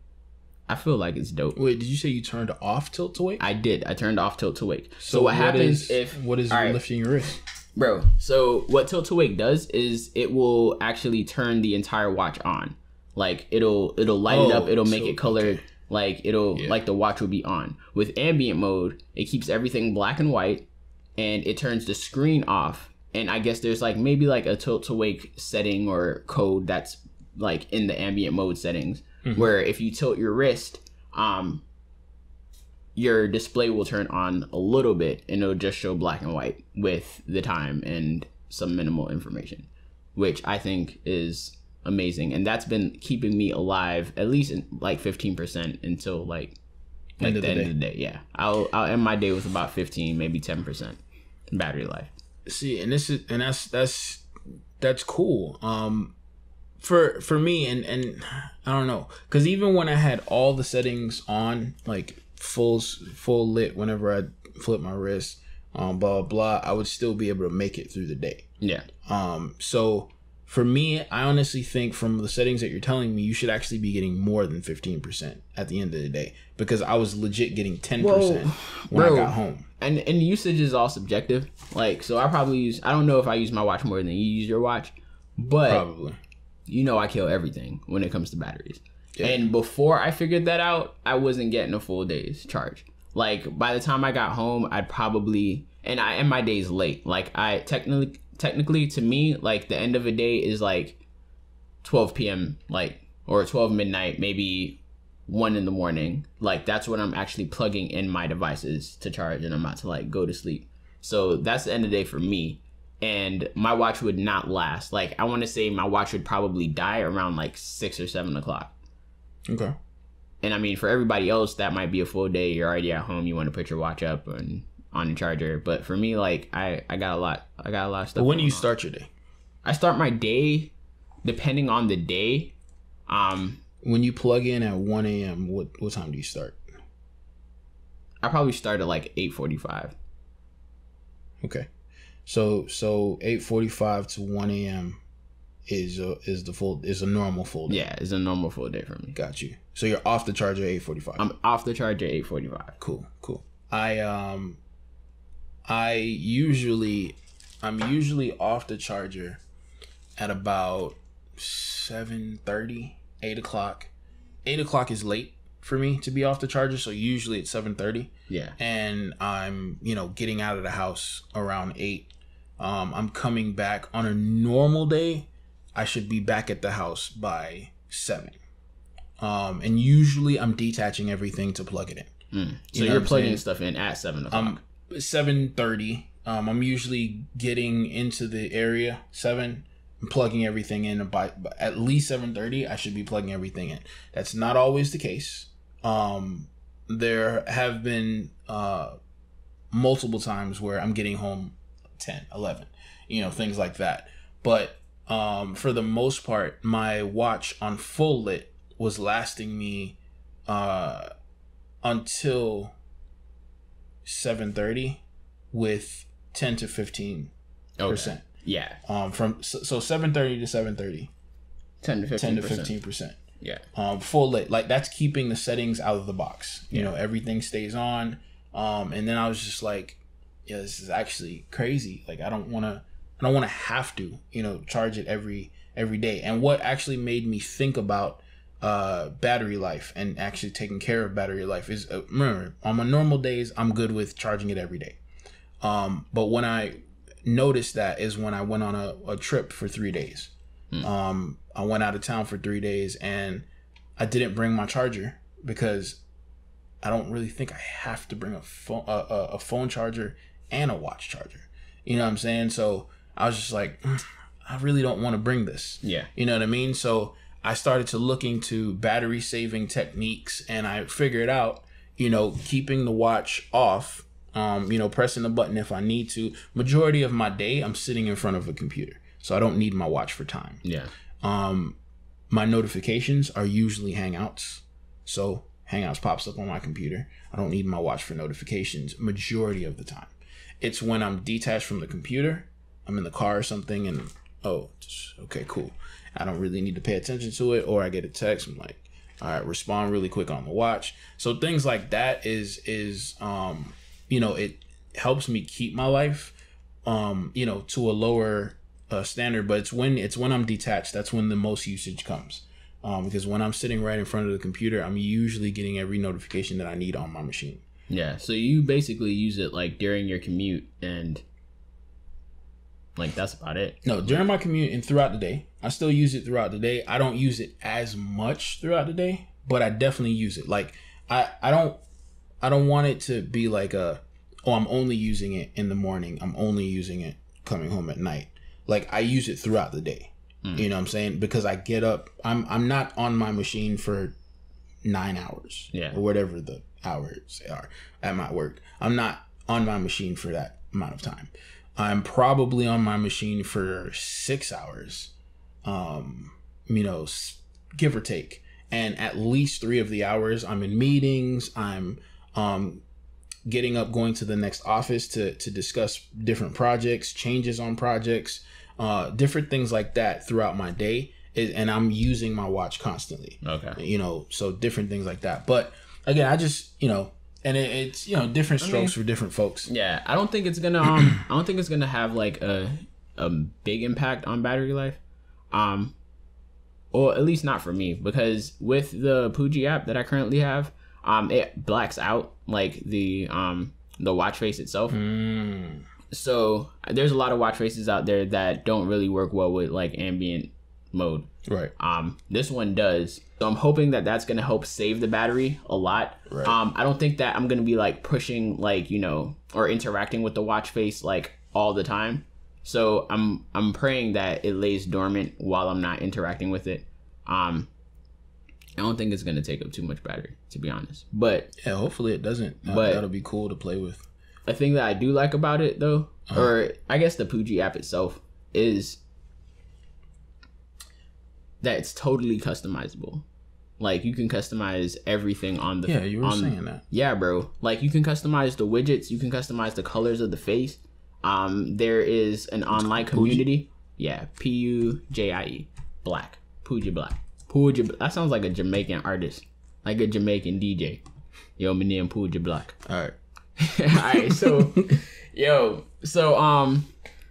S1: I feel like it's dope.
S2: Wait, did you say you turned off tilt to wake?
S1: I did. I turned off tilt to wake. So what happens
S2: what is lifting your wrist?
S1: Bro, so what tilt to wake does is it will actually turn the entire watch on. Like it'll light it up, it'll make it colored. Okay. Like like the watch will be on. With ambient mode, it keeps everything black and white, and it turns the screen off. And I guess there's like maybe like a tilt to wake setting or code that's like in the ambient mode settings, where if you tilt your wrist, your display will turn on a little bit, and it'll just show black and white with the time and some minimal information, which I think is amazing. And that's been keeping me alive at least in like 15% until like the end of the day. Yeah, I'll end my day with about 15, maybe 10% battery life.
S2: See, and that's cool. For me, and I don't know, because even when I had all the settings on, like full lit, whenever I flip my wrist, blah blah blah, I would still be able to make it through the day. Yeah. So for me, I honestly think from the settings that you're telling me, you should actually be getting more than 15% at the end of the day, because I was legit getting 10% when I got home.
S1: And usage is all subjective. Like, so I don't know if I use my watch more than you use your watch, but probably. I kill everything when it comes to batteries. Yeah. And before I figured that out, I wasn't getting a full day's charge. Like, by the time I got home, I'd probably, and my day's late. Like, I technically to me, like the end of a day is like 12 p.m. like, or 12 midnight, maybe 1 in the morning. Like, that's when I'm actually plugging in my devices to charge, and I'm about to like go to sleep. So that's the end of the day for me. And my watch would not last. Like, I want to say my watch would probably die around like 6 or 7 o'clock. Okay. And I mean, for everybody else, that might be a full day. You're already at home. You want to put your watch up and on the charger. But for me, like, I got a lot of stuff.
S2: But when do you start your day?
S1: I start my day depending on the day.
S2: When you plug in at 1 a.m., what time do you start?
S1: I probably start at like 8:45.
S2: Okay. So 8:45 to 1 a.m. is a normal full day.
S1: Yeah, it's a normal full day for me.
S2: Got you. So you're off the charger at 8:45.
S1: I'm off the charger at 8:45.
S2: Cool. I'm usually off the charger at about 7:30, 8 o'clock. 8 o'clock is late for me to be off the charger, so usually it's 7:30. Yeah. And I'm, getting out of the house around 8. I'm coming back on a normal day. I should be back at the house by 7. And usually I'm detaching everything to plug it in.
S1: So you're plugging stuff in at 7 o'clock.
S2: 7:30. I'm usually getting into the area 7. I'm plugging everything in by at least 7:30. I should be plugging everything in. That's not always the case. There have been multiple times where I'm getting home 10, 11, things like that. But for the most part, my watch on full lit was lasting me until 7:30 with 10 to 15%. Okay. Yeah. From 7:30 to 7:30. 10 to 15%. Yeah. Full lit. Like, that's keeping the settings out of the box. Everything stays on. And then I was just like, yeah, this is actually crazy. Like, I don't want to have to, charge it every day. And what actually made me think about battery life and actually taking care of battery life is, remember, on my normal days, I'm good with charging it every day. But when I noticed that is when I went on a trip for 3 days. I went out of town for 3 days, and I didn't bring my charger because I don't really think I have to bring a phone charger and a watch charger. You know what I'm saying? So I was just like, I really don't want to bring this. Yeah. You know what I mean? So I started to look into battery saving techniques, and I figured out, keeping the watch off, pressing the button if I need to. Majority of my day, I'm sitting in front of a computer, so I don't need my watch for time.
S1: Yeah.
S2: My notifications are usually Hangouts, so Hangouts pops up on my computer. I don't need my watch for notifications majority of the time. It's when I'm detached from the computer, I'm in the car or something, and okay, cool. I don't really need to pay attention to it, or I get a text. I'm like, all right, respond really quick on the watch. So things like that is it helps me keep my life, to a lower standard. But it's when I'm detached, that's when the most usage comes. Because when I'm sitting right in front of the computer, I'm usually getting every notification that I need on my machine.
S1: Yeah. So you basically use it like during your commute, and like that's about it.
S2: No, during my commute and throughout the day. I still use it throughout the day. I don't use it as much throughout the day, but I definitely use it. Like I don't want it to be like I'm only using it in the morning. I'm only using it coming home at night. Like I use it throughout the day. You know what I'm saying? Because I get up, I'm not on my machine for 9 hours.
S1: Yeah.
S2: Or whatever the hours are at my work. I'm not on my machine for that amount of time. I'm probably on my machine for 6 hours, give or take. And at least 3 of the hours I'm in meetings. I'm getting up, going to the next office to discuss different projects, changes on projects, different things like that throughout my day. And I'm using my watch constantly.
S1: Okay.
S2: So different things like that. But again, I just, and it's different strokes for different folks.
S1: Yeah, I don't think it's gonna have like a big impact on battery life, or at least not for me, because with the Puji app that I currently have, it blacks out like the watch face itself. So there's a lot of watch faces out there that don't really work well with like ambient mode.
S2: Right.
S1: This one does. So I'm hoping that that's gonna help save the battery a lot.
S2: Right.
S1: I don't think that I'm gonna be like pushing like or interacting with the watch face like all the time. So I'm praying that it lays dormant while I'm not interacting with it. I don't think it's gonna take up too much battery, to be honest. But
S2: yeah, hopefully it doesn't.
S1: But
S2: that'll be cool to play with.
S1: A thing that I do like about it though, or I guess the Puji app itself, is that it's totally customizable. Like you can customize everything on the
S2: you were saying that.
S1: Yeah, bro. Like you can customize the widgets, you can customize the colors of the face. There is an online community. Yeah, Pujie Black. Puji Black. Puji. That sounds like a Jamaican artist, like a Jamaican DJ. Yo, my name Puji Black.
S2: All right.
S1: All right. So,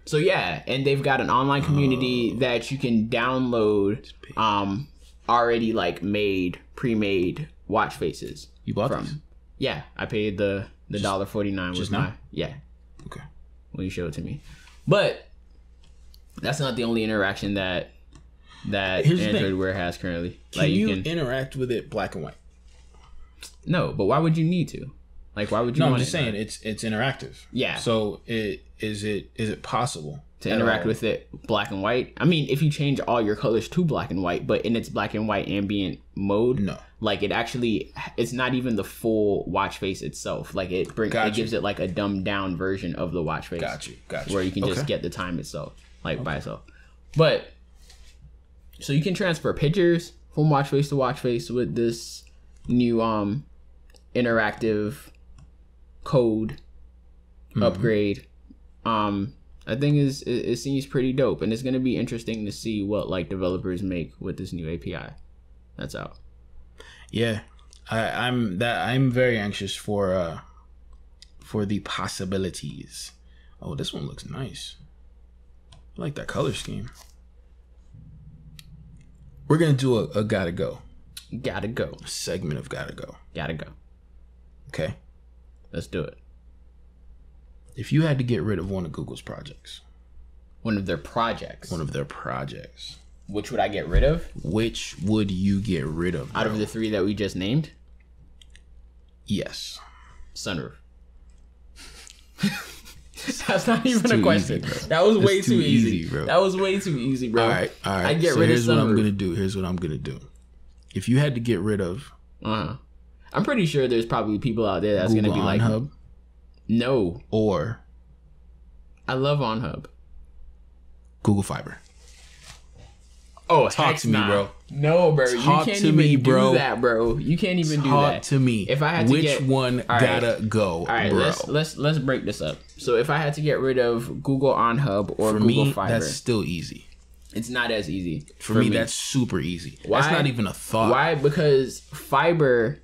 S1: so yeah, and they've got an online community that you can download already like pre-made watch faces.
S2: You bought these?
S1: Yeah, I paid the $1.49
S2: just now?
S1: Yeah.
S2: Okay.
S1: When you show it to me. But that's not the only interaction that Android Wear has currently.
S2: Can you interact with it black and white?
S1: No, but why would you need to? Like, why would you?
S2: No, I'm just saying it's interactive.
S1: Yeah.
S2: So is it possible
S1: to interact with it black and white? I mean, if you change all your colors to black and white, but in its black and white ambient mode,
S2: no.
S1: Like it's not even the full watch face itself. Like it gives it like a dumbed down version of the watch face.
S2: Got you.
S1: Where you can just get the time itself, like by itself. But so you can transfer pictures from watch face to watch face with this new interactive code upgrade. I think it seems pretty dope, and it's gonna be interesting to see what like developers make with this new API that's out.
S2: Yeah, I'm very anxious for the possibilities. Oh, this one looks nice. I like that color scheme. We're gonna do a gotta go.
S1: Gotta go.
S2: A segment of gotta go.
S1: Gotta go.
S2: Okay.
S1: Let's do it.
S2: If you had to get rid of one of Google's projects.
S1: One of their projects.
S2: Which
S1: would I get rid of?
S2: Which would you get rid of, bro?
S1: Out of the 3 that we just named?
S2: Yes.
S1: Sunroof. That's not even
S2: too
S1: a question.
S2: easy,
S1: That was way
S2: It's
S1: too
S2: too
S1: easy.
S2: easy, bro.
S1: That was way too easy, bro.
S2: All right.
S1: I get
S2: so
S1: rid of
S2: here's what I'm
S1: sunroof.
S2: gonna do. Here's what I'm gonna do. If you had to get rid of
S1: I'm pretty sure there's probably people out there that's
S2: Google
S1: gonna be like,
S2: OnHub,
S1: no,
S2: or
S1: I love OnHub.
S2: Google Fiber.
S1: Oh,
S2: Talk to me, bro.
S1: No, bro.
S2: Talk
S1: you can't
S2: to
S1: even
S2: me,
S1: do
S2: bro.
S1: that, bro. You can't even do that.
S2: Talk to me.
S1: If I had to
S2: which
S1: get
S2: one
S1: All right.
S2: gotta go,
S1: All right,
S2: bro?
S1: let's break this up. So if I had to get rid of Google OnHub or
S2: For
S1: Google
S2: me,
S1: Fiber,
S2: that's still easy.
S1: it's not as easy.
S2: For me, that's super easy.
S1: Why?
S2: That's not even a thought.
S1: Why? Because Fiber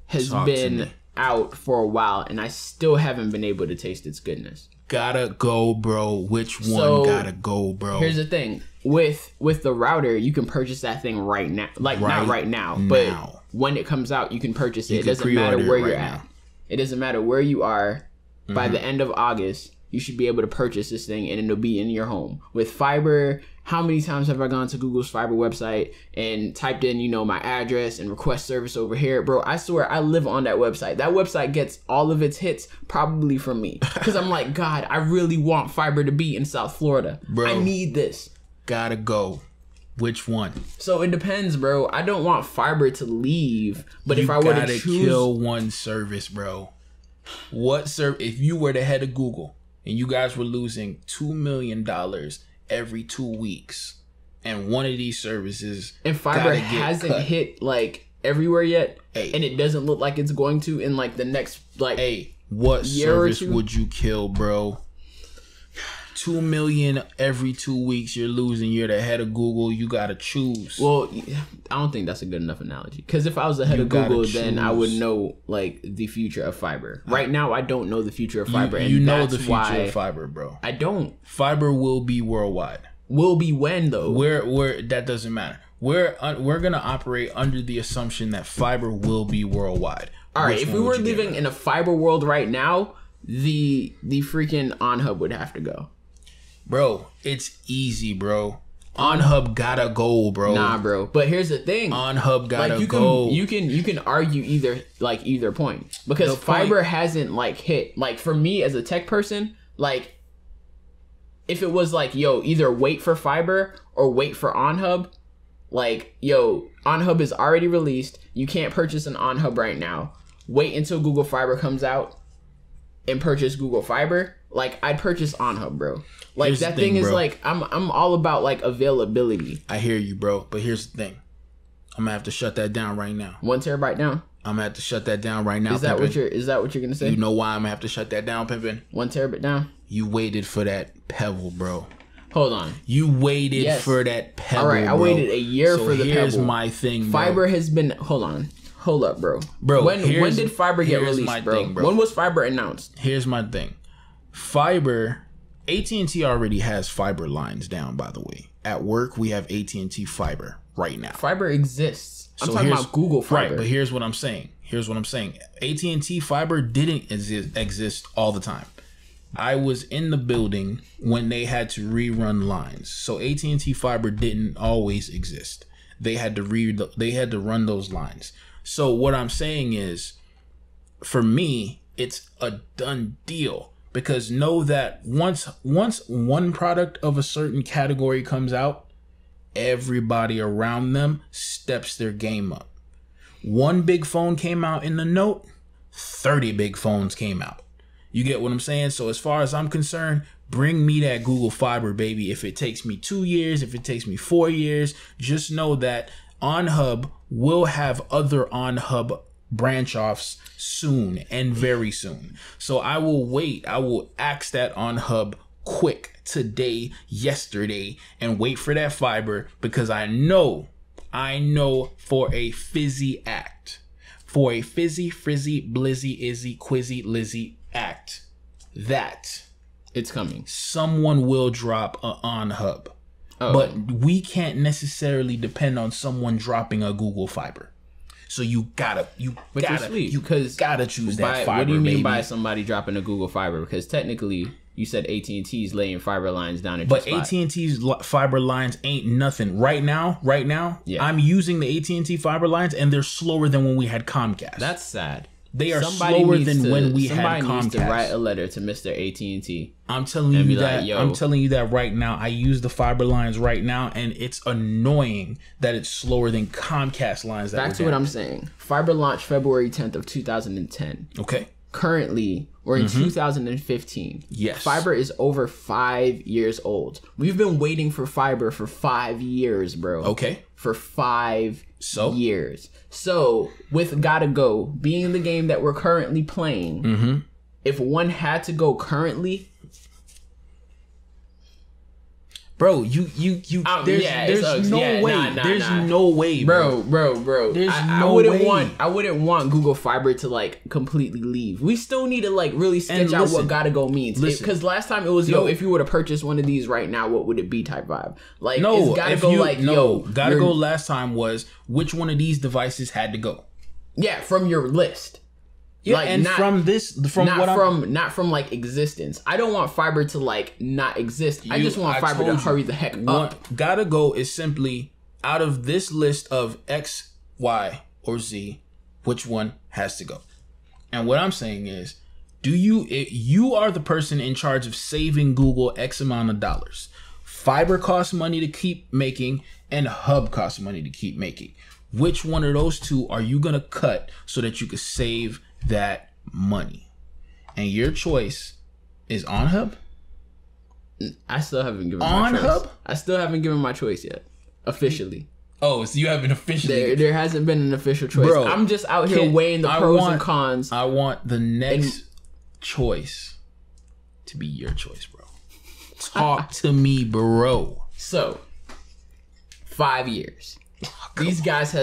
S1: has
S2: Talk to
S1: been
S2: me.
S1: out for a while, and I still haven't been able to taste its goodness.
S2: Gotta go, bro. Which one
S1: So,
S2: gotta go, bro?
S1: Here's the thing. With the router, you can purchase that thing right now. Like, not right now, but when it comes out, you can purchase it.
S2: You
S1: It
S2: can
S1: doesn't matter
S2: pre-order it
S1: where
S2: right
S1: you're
S2: now.
S1: at. It doesn't matter where you are. By the end of August, you should be able to purchase this thing, and it'll be in your home. With Fiber, how many times have I gone to Google's Fiber website and typed in, my address and request service over here? Bro, I swear, I live on that website. That website gets all of its hits probably from me. Because I'm like, God, I really want Fiber to be in South Florida.
S2: Bro.
S1: I need this.
S2: Gotta go. Which one?
S1: So it depends, bro. I don't want Fiber to leave, but if I were to
S2: gotta
S1: choose,
S2: kill one service, bro. If you were the head of Google and you guys were losing $2 million every 2 weeks, and one of these services
S1: and Fiber
S2: gotta get
S1: hasn't
S2: cut.
S1: hit like everywhere yet,
S2: Hey.
S1: and it doesn't look like it's going to in like the next like
S2: Hey, what
S1: year or
S2: service
S1: two?
S2: would you kill, bro? 2 million every 2 weeks you're losing. You're the head of Google. You gotta choose.
S1: Well, I don't think that's a good enough analogy. Because if I was the head
S2: You
S1: of Google,
S2: gotta
S1: then I would
S2: choose.
S1: know like the future of Fiber. Right now, I don't know the future of Fiber, and
S2: you know
S1: that's
S2: the future
S1: why
S2: of Fiber, bro.
S1: I don't.
S2: Fiber will be worldwide.
S1: Will be when though?
S2: We're that doesn't matter. We're gonna operate under the assumption that Fiber will be worldwide.
S1: All right,
S2: Which
S1: if
S2: one
S1: we
S2: would
S1: were
S2: you get
S1: living
S2: rid
S1: in a Fiber world right now, the freaking OnHub would have to go.
S2: of? Bro, it's easy, bro. OnHub gotta go, bro.
S1: Nah, bro. But here's the thing.
S2: OnHub gotta
S1: like
S2: go.
S1: you can argue either point because
S2: The
S1: Fiber
S2: point-
S1: hasn't like hit. Like for me as a tech person, like if it was like either wait for Fiber or wait for OnHub, like OnHub is already released. You can't purchase an OnHub right now. Wait until Google Fiber comes out and purchase Google Fiber. Like I'd purchase OnHub, bro. Like
S2: Here's the
S1: that
S2: thing,
S1: thing is
S2: bro.
S1: like I'm all about like availability.
S2: I hear you, bro. But here's the thing. I'm gonna have to shut that down right now.
S1: 1 terabyte down.
S2: I'm gonna have to shut that down right now.
S1: Is that
S2: Pimpin'.
S1: what you're gonna say?
S2: You know why I'm gonna have to shut that down, Pimpin'?
S1: 1 terabyte down.
S2: You waited for that Pebble, bro.
S1: Hold on.
S2: You waited
S1: Yes.
S2: for that Pebble.
S1: All right, I
S2: bro.
S1: waited a year
S2: So
S1: for the
S2: here's
S1: Pebble.
S2: my thing, bro.
S1: Fiber has been. Hold up, bro.
S2: Bro,
S1: when
S2: here's-
S1: did Fiber get
S2: here's
S1: released,
S2: my
S1: bro?
S2: thing, bro.
S1: When was Fiber announced?
S2: Here's my thing. Fiber, AT&T already has fiber lines down, by the way. At work, we have AT&T fiber right now.
S1: Fiber exists. I'm
S2: So
S1: talking
S2: here's-
S1: about Google Fiber.
S2: Right, but here's what I'm saying. AT&T fiber didn't exist all the time. I was in the building when they had to rerun lines. So AT&T fiber didn't always exist. They had to run those lines. So what I'm saying is, for me, it's a done deal, because know that once one product of a certain category comes out, everybody around them steps their game up. One big phone came out in the Note, 30 big phones came out. You get what I'm saying? So as far as I'm concerned, bring me that Google Fiber, baby. If it takes me 2 years, if it takes me 4 years, just know that OnHub will have other OnHub branch offs soon, and very soon. So I will wait. I will axe that OnHub quick today, yesterday, and wait for that fiber, because I know for a fizzy act, for a fizzy, frizzy, blizzy, izzy, quizzy, lizzy act, that
S1: it's coming.
S2: someone will drop a OnHub.
S1: Oh.
S2: But we can't necessarily depend on someone dropping a Google Fiber. So you gotta choose that fiber.
S1: What do you mean
S2: baby.
S1: by somebody dropping a Google Fiber? Because technically, you said AT&T's laying fiber lines down at
S2: But
S1: your spot.
S2: AT&T's fiber lines ain't nothing right now.
S1: Yeah.
S2: I'm using the AT&T fiber lines, and they're slower than when we had Comcast.
S1: That's sad.
S2: They are slower than when we had Comcast.
S1: Somebody needs to write a letter to Mr. AT&T.
S2: I'm telling you that. I'm telling you that right now. I use the fiber lines right now, and it's annoying that it's slower than Comcast lines.
S1: Back to what I'm saying. Fiber launched February 10th of 2010.
S2: Okay.
S1: Currently, we're in 2015.
S2: Yes.
S1: Fiber is over 5 years old. We've been waiting for fiber for 5 years, bro.
S2: Okay.
S1: For 5 years. So, with Gotta Go being the game that we're currently playing, if one had to go currently,
S2: bro, there's no way. There's no way,
S1: bro.
S2: There's
S1: I wouldn't want Google Fiber to like completely leave. We still need to like really sketch out what Gotta Go means. Because last time it was if you were to purchase one of these right now, what would it be type vibe? Like Gotta Go
S2: last time was which one of these devices had to go.
S1: Yeah, from your list.
S2: Yeah, like, and
S1: not from like existence. I don't want fiber to like not exist. I just want fiber to hurry the heck up.
S2: Gotta Go is simply out of this list of X, Y, or Z, which one has to go. And what I'm saying is, you are the person in charge of saving Google X amount of dollars. Fiber costs money to keep making, and Hub costs money to keep making. Which one of those two are you gonna cut so that you can save that money? And your choice is OnHub.
S1: I still haven't given my choice. OnHub? I still haven't given my choice yet, officially.
S2: Oh, so you haven't officially?
S1: There hasn't been an official choice. Bro, I'm just out here weighing the pros and cons.
S2: I want the next choice to be your choice, bro. Talk to me, bro.
S1: So, 5 years. These guys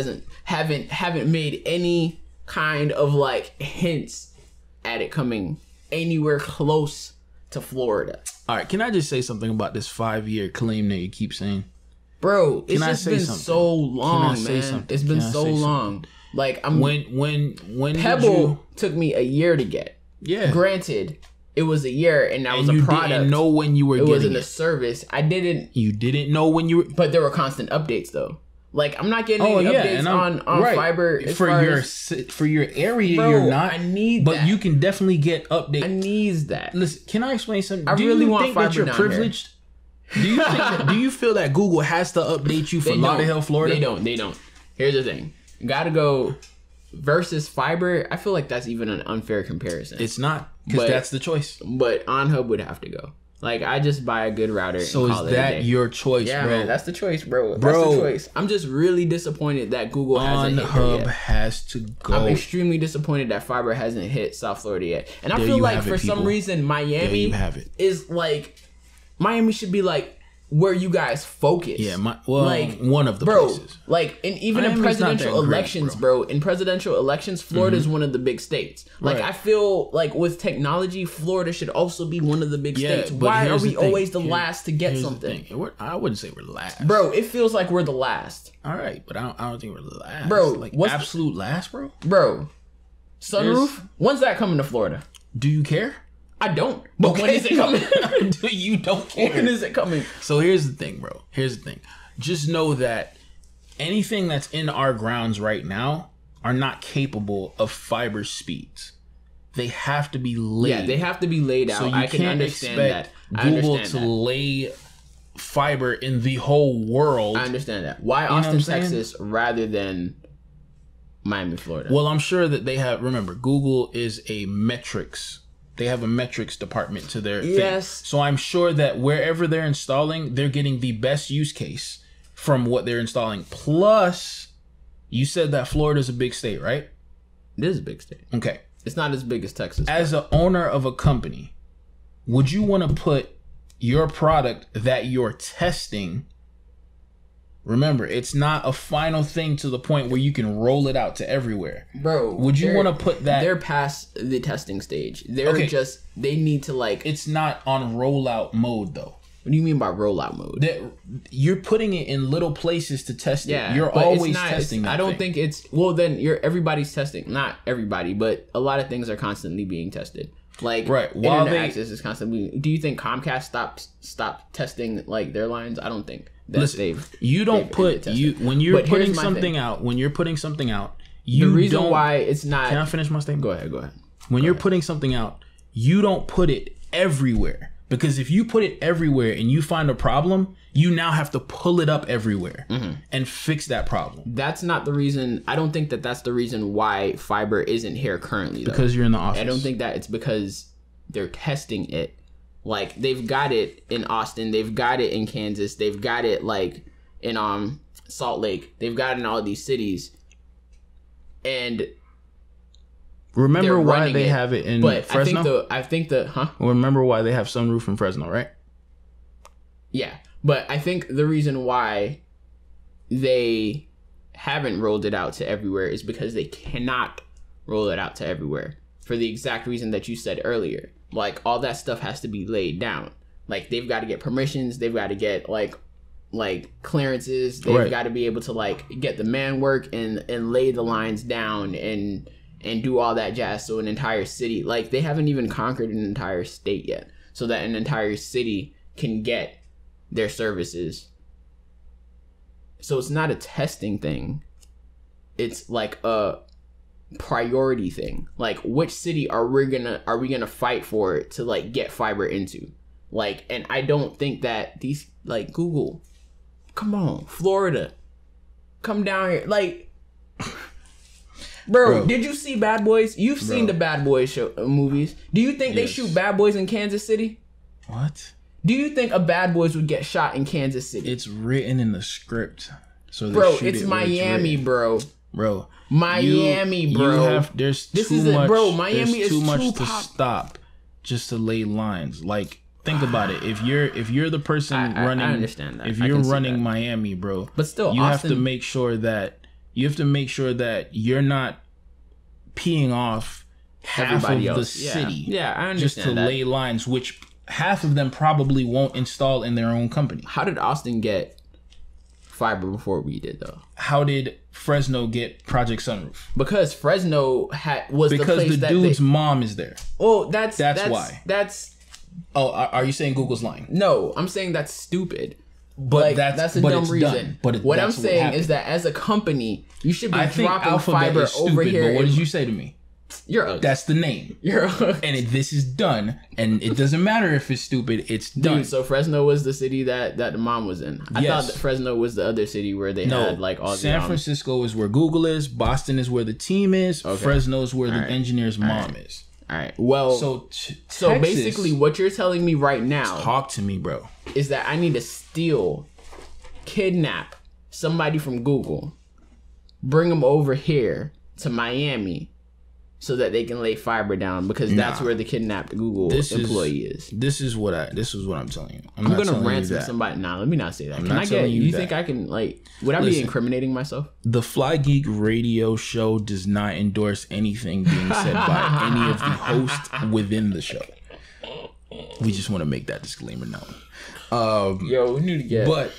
S1: haven't made any kind of like hints at it coming anywhere close to Florida.
S2: All right, can I just say something about this 5-year claim that you keep saying?
S1: Bro, it's just been so long, man. It's been so long. Like when Pebble took me a year to get. Yeah. Granted, it was a year and that was a product.
S2: You didn't know when you were getting it. It wasn't
S1: a service. You
S2: didn't know when you were.
S1: But there were constant updates though. Like I'm not getting any updates on fiber
S2: for your area. Bro, you're not.
S1: I need
S2: but you can definitely get updates.
S1: I need that.
S2: Listen, can I explain something?
S1: I really want fiber
S2: that you're privileged? Do you feel that Google has to update you for Lauderdale, Florida?
S1: They don't. Here's the thing. Gotta Go versus fiber. I feel like that's even an unfair comparison.
S2: It's not, because that's the choice.
S1: But OnHub would have to go. Like, I just buy a good router.
S2: So is that your choice,
S1: yeah,
S2: bro?
S1: Yeah, man, that's the choice, bro. That's the choice. I'm just really disappointed that Google hasn't hit
S2: OnHub yet. Has to go.
S1: I'm extremely disappointed that fiber hasn't hit South Florida yet. And I feel like for some reason Miami is like, Miami should be like where you guys focus.
S2: Yeah, one of the places.
S1: Like, and even in presidential elections, bro. In presidential elections, Florida is one of the big states. Like, I feel like with technology, Florida should also be one of the big states. Why are we always the last to get something?
S2: I wouldn't say we're last,
S1: bro. It feels like we're the last.
S2: All right, but I don't think we're last,
S1: bro.
S2: Like absolute last, bro.
S1: Bro, Sunroof. When's that coming to Florida?
S2: Do you care?
S1: I don't. But when is it coming?
S2: You don't care.
S1: When is it coming?
S2: So here's the thing, bro. Here's the thing. Just know that anything that's in our grounds right now are not capable of fiber speeds. They have to be laid.
S1: Yeah, they have to be laid out.
S2: So
S1: I can understand that.
S2: Google to lay fiber in the whole world.
S1: I understand that. Why Austin, Texas, rather than Miami, Florida?
S2: Well, I'm sure that they have. Remember, Google is a metrics. They have a metrics department to their thing. So I'm sure that wherever they're installing, they're getting the best use case from what they're installing. Plus, you said that Florida's a big state, right?
S1: It is a big state.
S2: Okay.
S1: It's not as big as Texas.
S2: As an owner of a company, would you want to put your product that you're testing? Remember, it's not a final thing to the point where you can roll it out to everywhere.
S1: Bro,
S2: would you want to put that?
S1: They're past the testing stage. They're just, they need to like...
S2: It's not on rollout mode, though.
S1: What do you mean by rollout mode?
S2: You're putting it in little places to test it.
S1: Yeah,
S2: you're always testing that
S1: I don't think it's... Well, then everybody's testing. Not everybody, but a lot of things are constantly being tested. Like, internet access is constantly... Do you think Comcast stopped testing like their lines? I don't think.
S2: Listen, when you're putting something out,
S1: The reason why it's not...
S2: Can I finish my statement?
S1: Go ahead.
S2: When you're putting something out, you don't put it everywhere. Because if you put it everywhere and you find a problem, you now have to pull it up everywhere and fix that problem.
S1: That's not the reason. I don't think that that's the reason why fiber isn't here currently, though.
S2: Because you're in the office.
S1: I don't think that it's because they're testing it. Like, they've got it in Austin. They've got it in Kansas. They've got it, like, in Salt Lake. They've got it in all these cities. And...
S2: Remember why they have it in Fresno?
S1: I think the
S2: Remember why they have Sunroof in Fresno, right?
S1: Yeah, but I think the reason why they haven't rolled it out to everywhere is because they cannot roll it out to everywhere for the exact reason that you said earlier. Like, all that stuff has to be laid down. Like, they've got to get permissions. They've got to get like clearances. They've got to be able to like get the man work and lay the lines down and do all that jazz. So an entire city, like, they haven't even conquered an entire state yet, so that an entire city can get their services. So it's not a testing thing. It's like a priority thing. Like, which city are we gonna fight for to like get fiber into? Like, and I don't think that these, like, Google, come on, Florida, come down here, like. Bro, did you see Bad Boys? You've seen the Bad Boys movies. Do you think they shoot Bad Boys in Kansas City?
S2: What?
S1: Do you think a Bad Boys would get shot in Kansas City?
S2: It's written in the script. So
S1: it's Miami, bro.
S2: Bro.
S1: Miami, bro.
S2: There's too much to stop just to lay lines. Like, think about it. If you're the person running,
S1: I understand that.
S2: If you're running Miami, bro,
S1: but still,
S2: you have to make sure that you're not peeing off half
S1: everybody
S2: of
S1: else.
S2: the city.
S1: Yeah, I understand
S2: just to lay lines, which half of them probably won't install in their own company.
S1: How did Austin get fiber before we did, though?
S2: How did Fresno get Project Sunroof?
S1: Because Fresno was the place
S2: because the dude's mom is there.
S1: Oh, that's
S2: why. Oh, are you saying Google's lying?
S1: No, I'm saying that's stupid.
S2: But
S1: like, that's a dumb reason.
S2: Done. But
S1: what I'm saying is that as a company, you should be dropping fiber
S2: stupid,
S1: over here.
S2: But what did you say to me?
S1: You're ugly.
S2: That's the name.
S1: You're ugly.
S2: And this is done. And it doesn't matter if it's stupid. It's done.
S1: Dude, so Fresno was the city that the mom was in. I thought that Fresno was the other city where they had like all the...
S2: San Francisco is where Google is. Boston is where the team is. Okay. Fresno is where the engineer's mom is.
S1: All right. Well, so basically what you're telling me right now...
S2: Talk to me, bro.
S1: ...is that I need to kidnap somebody from Google, bring them over here to Miami so that they can lay fiber down, because that's where the kidnapped Google employee is.
S2: This is what I'm telling you. I'm
S1: gonna ransom somebody. Nah, let me not say that. Can I get you think I can, like, would I be incriminating myself?
S2: The FlyGeek Radio show does not endorse anything being said by any of the hosts within the show. We just want to make that disclaimer known.
S1: Yo, we need to get...
S2: But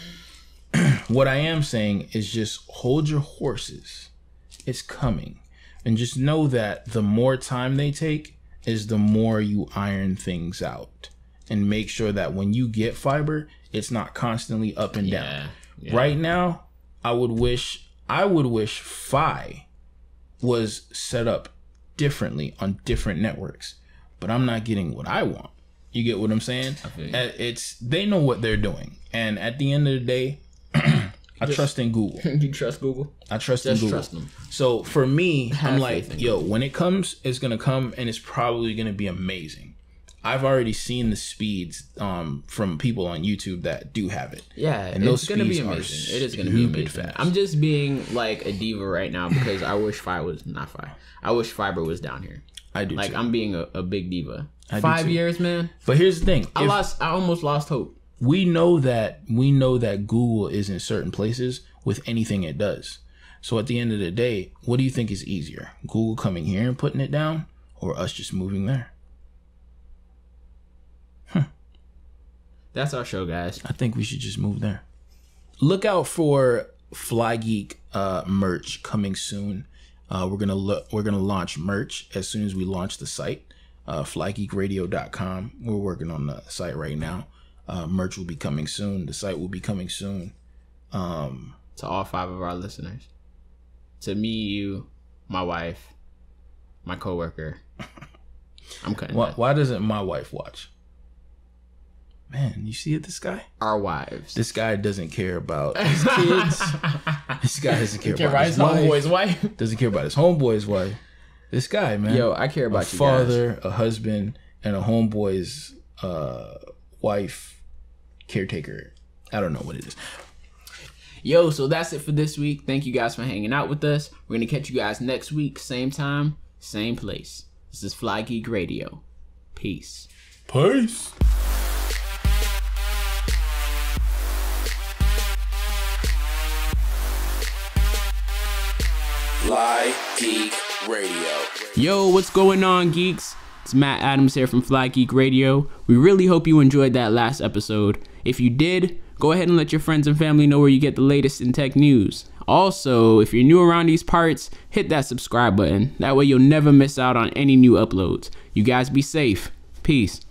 S2: what I am saying is just hold your horses. It's coming. And just know that the more time they take is the more you iron things out. And make sure that when you get fiber, it's not constantly up and down. Yeah. Right now, I would wish Fi was set up differently on different networks. But I'm not getting what I want. You get what I'm saying? They know what they're doing. And at the end of the day, I trust in Google.
S1: You trust Google?
S2: I trust in Google. Trust them. So for me, I'm like, yo, when it comes, it's going to come and it's probably going to be amazing. I've already seen the speeds from people on YouTube that do have it.
S1: Yeah, and it's going to be amazing. It is going to be amazing. Fast. I'm just being like a diva right now because I wish I wish fiber was down here.
S2: I do
S1: like
S2: too.
S1: I'm being a big diva. 5 years, man.
S2: But here's the thing.
S1: I almost lost hope.
S2: We know that Google is in certain places with anything it does. So at the end of the day, what do you think is easier? Google coming here and putting it down, or us just moving there?
S1: That's our show, guys.
S2: I think we should just move there. Look out for FlyGeek merch coming soon. We're gonna launch merch as soon as we launch the site. FlyGeekRadio.com. We're working on the site right now. Merch will be coming soon. The site will be coming soon.
S1: To all 5 of our listeners. To me, you, my wife, my coworker. I'm cutting.
S2: Why doesn't my wife watch? Man, you see it, this guy?
S1: Our wives.
S2: This guy doesn't care about his kids. This guy doesn't care about his
S1: homeboy's wife.
S2: Doesn't care about his homeboy's wife. This guy, man.
S1: Yo, I care about you
S2: father,
S1: guys.
S2: A husband, and a homeboy's wife, caretaker. I don't know what it is.
S1: Yo, so that's it for this week. Thank you guys for hanging out with us. We're going to catch you guys next week. Same time, same place. This is FlyGeek Radio. Peace.
S2: Peace.
S3: FlyGeek Radio.
S1: Yo, what's going on, geeks? It's Matt Adams here from FlyGeek Radio. We really hope you enjoyed that last episode. If you did, go ahead and let your friends and family know where you get the latest in tech news. Also, if you're new around these parts, hit that subscribe button. That way you'll never miss out on any new uploads. You guys be safe. Peace.